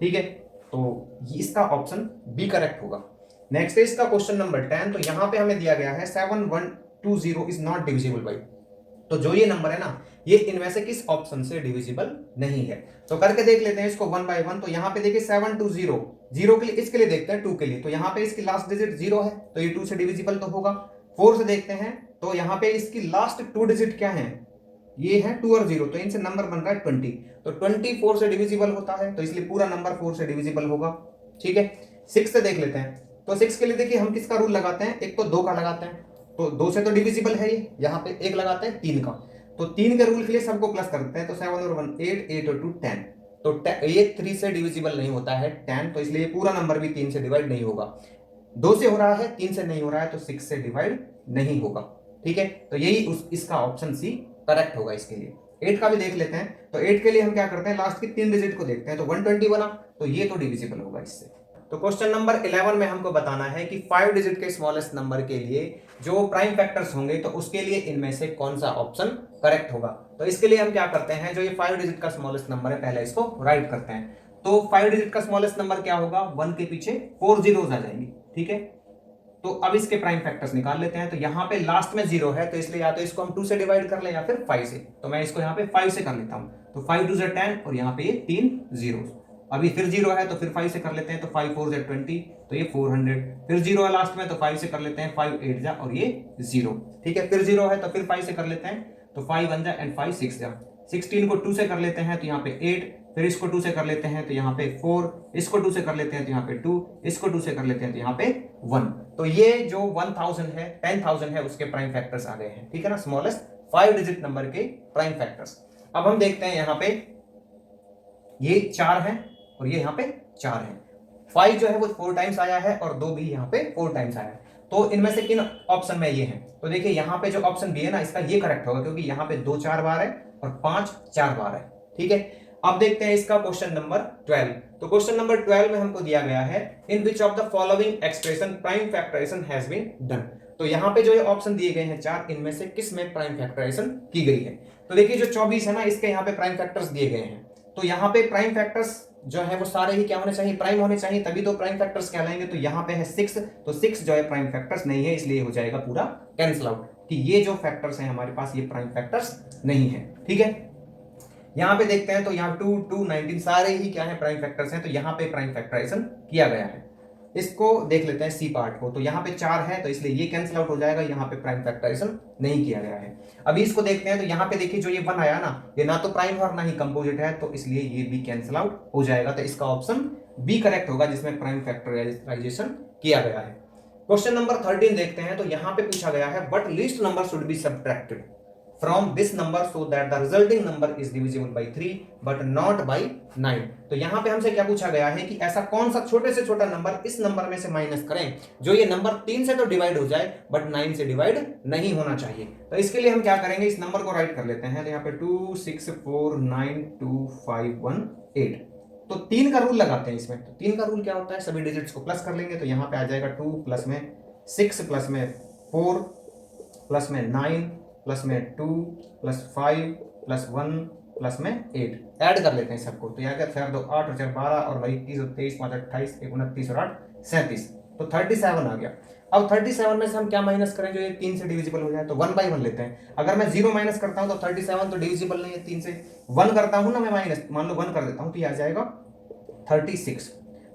ठीक है। तो इसका ऑप्शन बी करेक्ट होगा। नेक्स्ट है इसका क्वेश्चन नंबर 10। तो यहां पे हमें दिया गया है 7120 इज नॉट डिविजिबल बाई। तो जो ये नंबर है ना, ये इनमें से किस ऑप्शन से डिविजिबल नहीं है। तो करके देख लेते हैं इसको 1 बाय 1। तो यहाँ पे देखिए 720, 0 के लिए, इसके लिए देखते हैं 2 के लिए। तो यहाँ पे इसकी लास्ट डिजिट 0 है तो ये 2 से डिविजिबल तो होगा। 4 से देखते हैं तो यहाँ पे इसकी लास्ट 2 डिजिट क्या है, ये है 2 और 0, तो इनसे नंबर बन रहा है 20। तो 20 4 से डिविजिबल होता है तो इसलिए पूरा नंबर 4 से डिविजिबल होगा, ठीक है। 6 से देख लेते हैं। तो 6 के लिए देखिए हम किसका रूल लगाते हैं, एक तो 2 का लगाते हैं। तो 2 से तो डिविजिबल है ये, यहाँ पे एक लगाते हैं 3 का। तो 3 के रूल के लिए सबको प्लस करते हैं। तो 7 और 1 8, 8 और 2 10। तो ये 3 से डिविजिबल नहीं होता है 10, तो इसलिए पूरा नंबर भी 3 से डिवाइड नहीं होगा। 2 से हो रहा है, 3 से नहीं हो रहा है, तो 6 से डिवाइड नहीं होगा, ठीक है। तो यही इसका ऑप्शन सी करेक्ट होगा इसके लिए। 8 का भी देख लेते हैं। तो 8 के लिए हम क्या करते हैं, लास्ट की 3 डिजिट को देखते हैं। तो 120 बना, तो ये तो डिविजिबल होगा इससे। तो क्वेश्चन नंबर 11 में हमको बताना है कि 5 डिजिट के स्मॉलेस्ट नंबर के लिए जो प्राइम फैक्टर्स होंगे तो उसके लिए इनमें से कौन सा ऑप्शन करेक्ट होगा। तो इसके लिए हम क्या करते हैं, जो ये 5 डिजिट का स्मॉलेस्ट नंबर है पहले इसको राइट करते हैं। तो 5 डिजिट का स्मॉलेस्ट नंबर क्या होगा, 1 के पीछे 4 जीरोस आ जाएंगी, ठीक है। तो अब इसके प्राइम फैक्टर्स निकाल लेते हैं। तो यहाँ पे लास्ट में 0 है तो इसलिए या तो इसको हम 2 से डिवाइड कर ले या फिर 5 से। तो मैं इसको यहाँ पे 5 से कर लेता हूँ। तो 5 2 से 10 और यहाँ पे ये 3 जीरोस। अभी फिर 0 है तो फिर 5 से कर लेते हैं। तो 5 4 से 20, तो ये 400। फिर 0 है लास्ट में तो 5 से कर लेते हैं, 5 8 जा और ये 0, ठीक है। फिर 0 है तो फिर 5 से कर लेते हैं। तो 5 1 जा एंड 5 6 जा। 16 को 2 से कर लेते हैं तो यहाँ पे 8, फिर इसको 2 से कर लेते हैं तो यहाँ पे 4, इसको 2 से कर लेते हैं तो यहाँ पे 2, इसको 2 से कर लेते हैं तो यहाँ पे 1। तो ये जो 1000 है, 10,000 है, उसके प्राइम फैक्टर्स आ गए हैं, ठीक है ना, स्मॉलेस्ट 5 डिजिट नंबर के प्राइम फैक्टर्स। अब हम देखते हैं यहाँ पे ये 4 है और ये यहाँ पे 4 है। 5 जो है वो 4 टाइम्स आया है और 2 भी यहाँ पे 4 टाइम्स आया है। तो इनमें से किन ऑप्शन में ये है, तो देखिए यहाँ पे जो ऑप्शन बी है ना, इसका ये करेक्ट होगा क्योंकि यहाँ पे 2 4 बार है और 5 4 बार है, ठीक है। अब देखते हैं इसका क्वेश्चन नंबर 12। तो क्वेश्चन नंबर 12 में हमको दिया गया है in which of the following expression prime factorisation has been done. तो यहाँ पे जो ये ऑप्शन दिए गए हैं 4, इनमें से किस में प्राइम फैक्टराइजेशन की गई है। तो देखिए जो 24 है ना, इसके यहाँ पे प्राइम फैक्टर्स दिए गए हैं। तो यहाँ पे प्राइम फैक्टर्स जो है वो सारे ही क्या होने चाहिए, प्राइम होने चाहिए, तभी तो प्राइम फैक्टर्स कहलाएंगे। तो यहाँ पे है 6, तो 6 जो है प्राइम फैक्टर्स नहीं है, इसलिए हो जाएगा पूरा कैंसिल आउट कि ये जो फैक्टर्स हैं हमारे पास ये प्राइम फैक्टर्स नहीं है, ठीक है। यहाँ पे देखते हैं तो यहाँ 2 2 19 सारे ही क्या है, प्राइम फैक्टर्स हैं। तो यहाँ पे प्राइम फैक्टराइजेशन किया गया है। इसको देख लेते हैं सी पार्ट को। तो यहाँ पे 4 है तो इसलिए ये कैंसिल आउट हो जाएगा, यहाँ पे प्राइम फैक्टराइजेशन नहीं किया गया है। अभी इसको देखते हैं तो यहाँ पे देखिए जो ये 1 आया ना, ये ना तो प्राइम और ना ही कंपोजिट है, तो इसलिए ये भी कैंसिल आउट हो जाएगा। तो इसका ऑप्शन बी करेक्ट होगा जिसमें प्राइम फैक्टराइजेशन किया गया है। क्वेश्चन नंबर 13 देखते हैं। तो यहाँ पे पूछा गया है what least number should be subtracted from this number so that the resulting number is divisible by 3 but not by 9। तो यहां पे हमसे क्या पूछा गया है कि ऐसा कौन सा छोटे से छोटा नंबर इस नंबर में से माइनस करें जो ये नंबर 3 से तो डिवाइड हो जाए बट 9 से डिवाइड नहीं होना चाहिए। तो इसके लिए हम क्या करेंगे, इस नंबर को राइट कर लेते हैं। तो यहाँ पे 2 6 4 9 2 5 1 8। तो 3 का रूल लगाते हैं इसमें। तो 3 का रूल क्या होता है, सभी डिजिट्स को प्लस कर लेंगे। तो यहाँ पे आ जाएगा 2 प्लस में 6 प्लस में 4 प्लस में 9 प्लस में 2 प्लस 5 प्लस 1 प्लस में 8। ऐड कर लेते हैं सबको। तो यहाँ क्या 4 2 8 और 4 12 और 22 और 23 5 28 29 और 8 37। तो 37 आ गया। अब 37 में से हम क्या माइनस करें जो ये 3 से डिविजिबल हो जाए, तो 1 बाई 1 लेते हैं। अगर मैं 0 माइनस करता हूं तो 37 तो डिविजिबल नहीं है 3 से। 1 करता हूं ना मैं माइनस, मान लो 1 कर देता हूं तो ये आ जाएगा 36।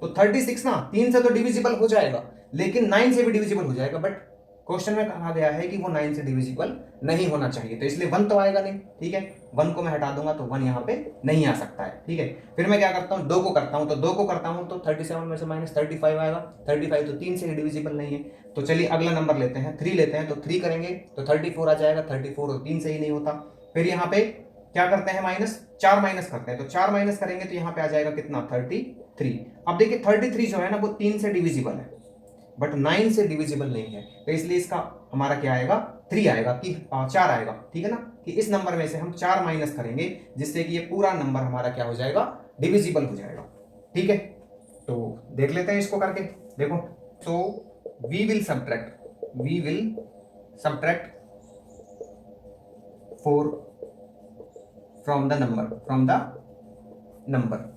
तो 36 ना 3 से तो डिविजिबल हो जाएगा लेकिन 9 से भी डिविजिबल हो जाएगा, बट क्वेश्चन में कहा गया है कि वो 9 से डिविजिबल नहीं होना चाहिए। तो इसलिए 1 तो आएगा नहीं, ठीक है। 1 को मैं हटा दूंगा तो 1 यहाँ पे नहीं आ सकता है, ठीक है। फिर मैं क्या करता हूँ, 2 को करता हूँ। तो 2 को करता हूँ तो 37 में से माइनस 35 आएगा। 35 तो 3 से डिविजिबल नहीं है। तो चलिए अगला नंबर लेते हैं, 3 लेते हैं। तो 3 करेंगे तो 34 आ जाएगा। 34 और 3 से ही नहीं होता। फिर यहाँ पे क्या करते हैं, माइनस 4 माइनस करते हैं। तो 4 माइनस करेंगे तो यहाँ पे आ जाएगा कितना, 33। अब देखिए 33 जो है ना वो 3 से डिविजिबल है बट 9 से डिविजिबल नहीं है। तो इसलिए इसका हमारा क्या आएगा, 3 आएगा कि 4 आएगा, ठीक है ना। कि इस नंबर में से हम 4 माइनस करेंगे जिससे कि ये पूरा नंबर हमारा क्या हो जाएगा, डिविजिबल हो जाएगा, ठीक है। तो देख लेते हैं इसको करके, देखो। So we will subtract 4 from the number.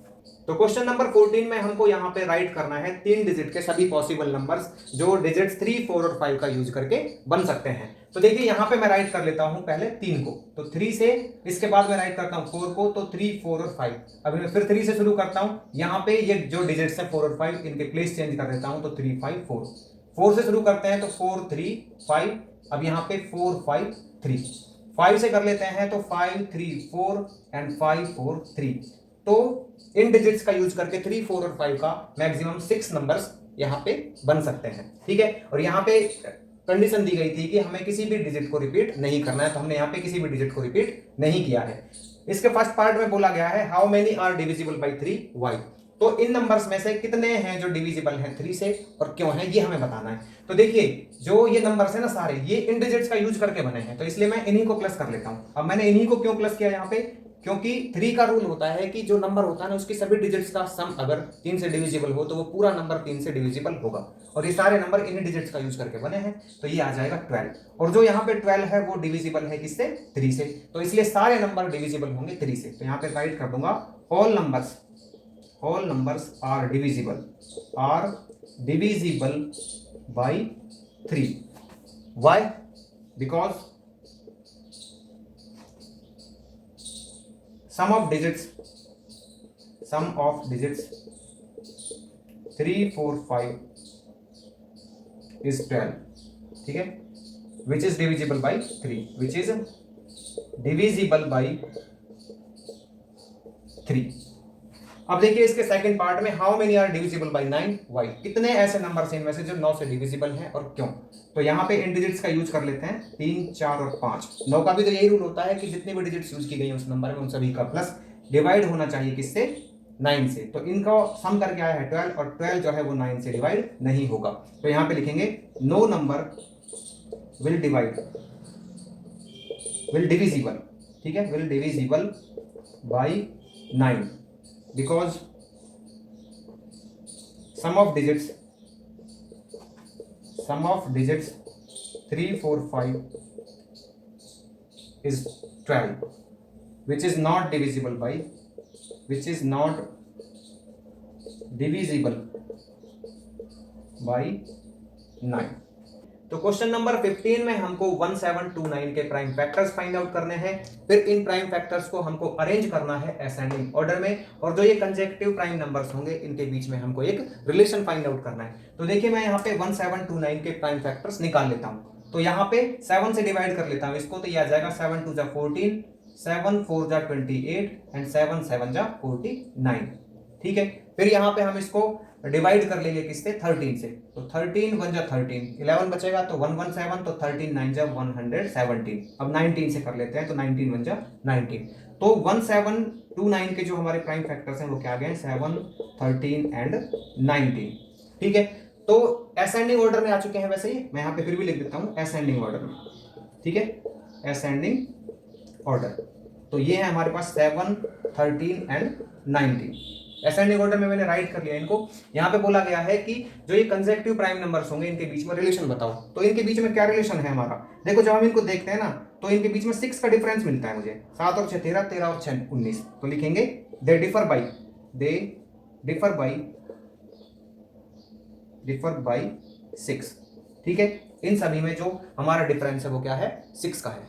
तो क्वेश्चन नंबर 14 में हमको यहाँ पे राइट करना है 3 डिजिट के सभी पॉसिबल नंबर्स जो डिजिट्स 3 4 और 5 का यूज करके बन सकते हैं। तो देखिए यहाँ पे मैं राइट कर लेता हूँ पहले 3 को। तो 3 से, इसके बाद मैं राइट करता हूँ 4 को। तो 3 4 और 5। अभी मैं फिर 3 से शुरू करता हूँ। यहाँ पे ये जो डिजिट्स है 4 और 5 इनके प्लेस चेंज कर देता हूँ। तो 3 5 4। 4 से शुरू करते हैं तो 4 3 5। अब यहाँ पे 4 5 3। 5 से कर लेते हैं तो 5 3 4 एंड 5 4 3। तो इन डिजिट्स का यूज करके 3 4 और 5 का मैक्सिमम 6 नंबर्स यहाँ पे बन सकते हैं, ठीक है। और यहाँ पे कंडीशन दी गई थी कि हमें किसी भी डिजिट को रिपीट नहीं करना है। तो हमने यहाँ पे किसी भी डिजिट को रिपीट नहीं किया है। इसके फर्स्ट पार्ट में बोला गया है how many are divisible by 3 y. तो इन नंबर्स में से कितने हैं जो डिविजिबल हैं 3 से और क्यों है ये हमें बताना है। तो देखिए जो ये नंबर्स है ना सारे ये इन डिजिट्स का यूज करके बने हैं। तो इसलिए मैं इन्हीं को प्लस कर लेता हूं। अब मैंने इन्हीं को क्यों प्लस किया यहाँ पे, क्योंकि 3 का रूल होता है कि जो नंबर होता है ना उसकी सभी डिजिट्स का सम अगर 3 से डिविजिबल हो तो वो पूरा नंबर 3 से डिविजिबल होगा। और ये सारे नंबर इन्हीं डिजिट्स का यूज करके बने हैं। तो ये आ जाएगा 12। और जो यहाँ पे 12 है वो डिविजिबल है किससे, 3 से। तो इसलिए सारे नंबर डिविजिबल होंगे 3 से। तो यहाँ पे राइट कर दूंगा all numbers are divisible by 3। Why, because sum of digits 3 4 5 is 12, ठीक है, which is divisible by 3, which is divisible by 3। अब देखिए इसके सेकंड पार्ट में how many are divisible by 9 y. कितने ऐसे नंबर इनमें से जो 9 से डिविजिबल हैं और क्यों। तो यहाँ पे इन डिजिट्स का यूज कर लेते हैं 3 4 और 5। 9 का भी तो यही रूल होता है कि जितनी भी डिजिट्स यूज की गई उस नंबर में उन सभी का प्लस डिवाइड होना चाहिए किससे, 9 से। तो इनका सम करके आया है 12 और 12 जो है वो 9 से डिवाइड नहीं होगा। तो यहाँ पे लिखेंगे नो नंबर विल डिविजिबल, ठीक है, will divisible by 9 because sum of digits 3 4 5 is 12 which is not divisible by 9। तो क्वेश्चन नंबर 15 में हमको 1729 के प्राइम फैक्टर्स फाइंड आउट करने हैं। फिर इन प्राइम फैक्टर्स को हमको अरेंज करना है असेंडिंग ऑर्डर में। और जो ये कंसेक्यूटिव प्राइम नंबर्स होंगे इनके बीच में हमको एक रिलेशन फाइंड आउट करना है। तो देखिए मैं यहाँ पे 1729 के प्राइम फैक्टर्स निकाल लेता हूँ। तो यहाँ पे 7 से डिवाइड कर लेता हूँ इसको। तो ये आ जाएगा 7 2 14, 7 4 28 एंड 7 7 49। ठीक है। फिर यहाँ पे हम इसको डिवाइड कर लेंगे किससे, 13 से। तो 13 वन जा 13, 11 बचेगा तो 117, तो 13 9 जा 117। अब 19 से कर लेते हैं, तो 19 वन जा 19। तो 1729 के जो हमारे प्राइम फैक्टर्स हैं वो क्या आ गए हैं, 7, 13 एंड 19। ठीक है, तो असेंडिंग ऑर्डर में आ चुके हैं वैसे ही, मैं यहाँ पे फिर भी लिख देता हूँ असेंडिंग ऑर्डर में। ठीक है, असेंडिंग ऑर्डर। तो ये है हमारे पास 7, 13 एंड 19। असेंडिंग ऑर्डर में मैंने राइट कर लिया इनको। यहाँ पे बोला गया है कि जो ये कंसेक्टिव प्राइम नंबर्स होंगे इनके बीच में रिलेशन बताओ। तो इनके बीच में क्या रिलेशन है हमारा, देखो जब हम इनको देखते हैं ना तो इनके बीच में 6 का डिफरेंस मिलता है मुझे। 7 और 6 13, 13 और 6 19। तो लिखेंगे दे डिफर बाई 6। ठीक है, इन सभी में जो हमारा डिफरेंस है वो क्या है, 6 का है।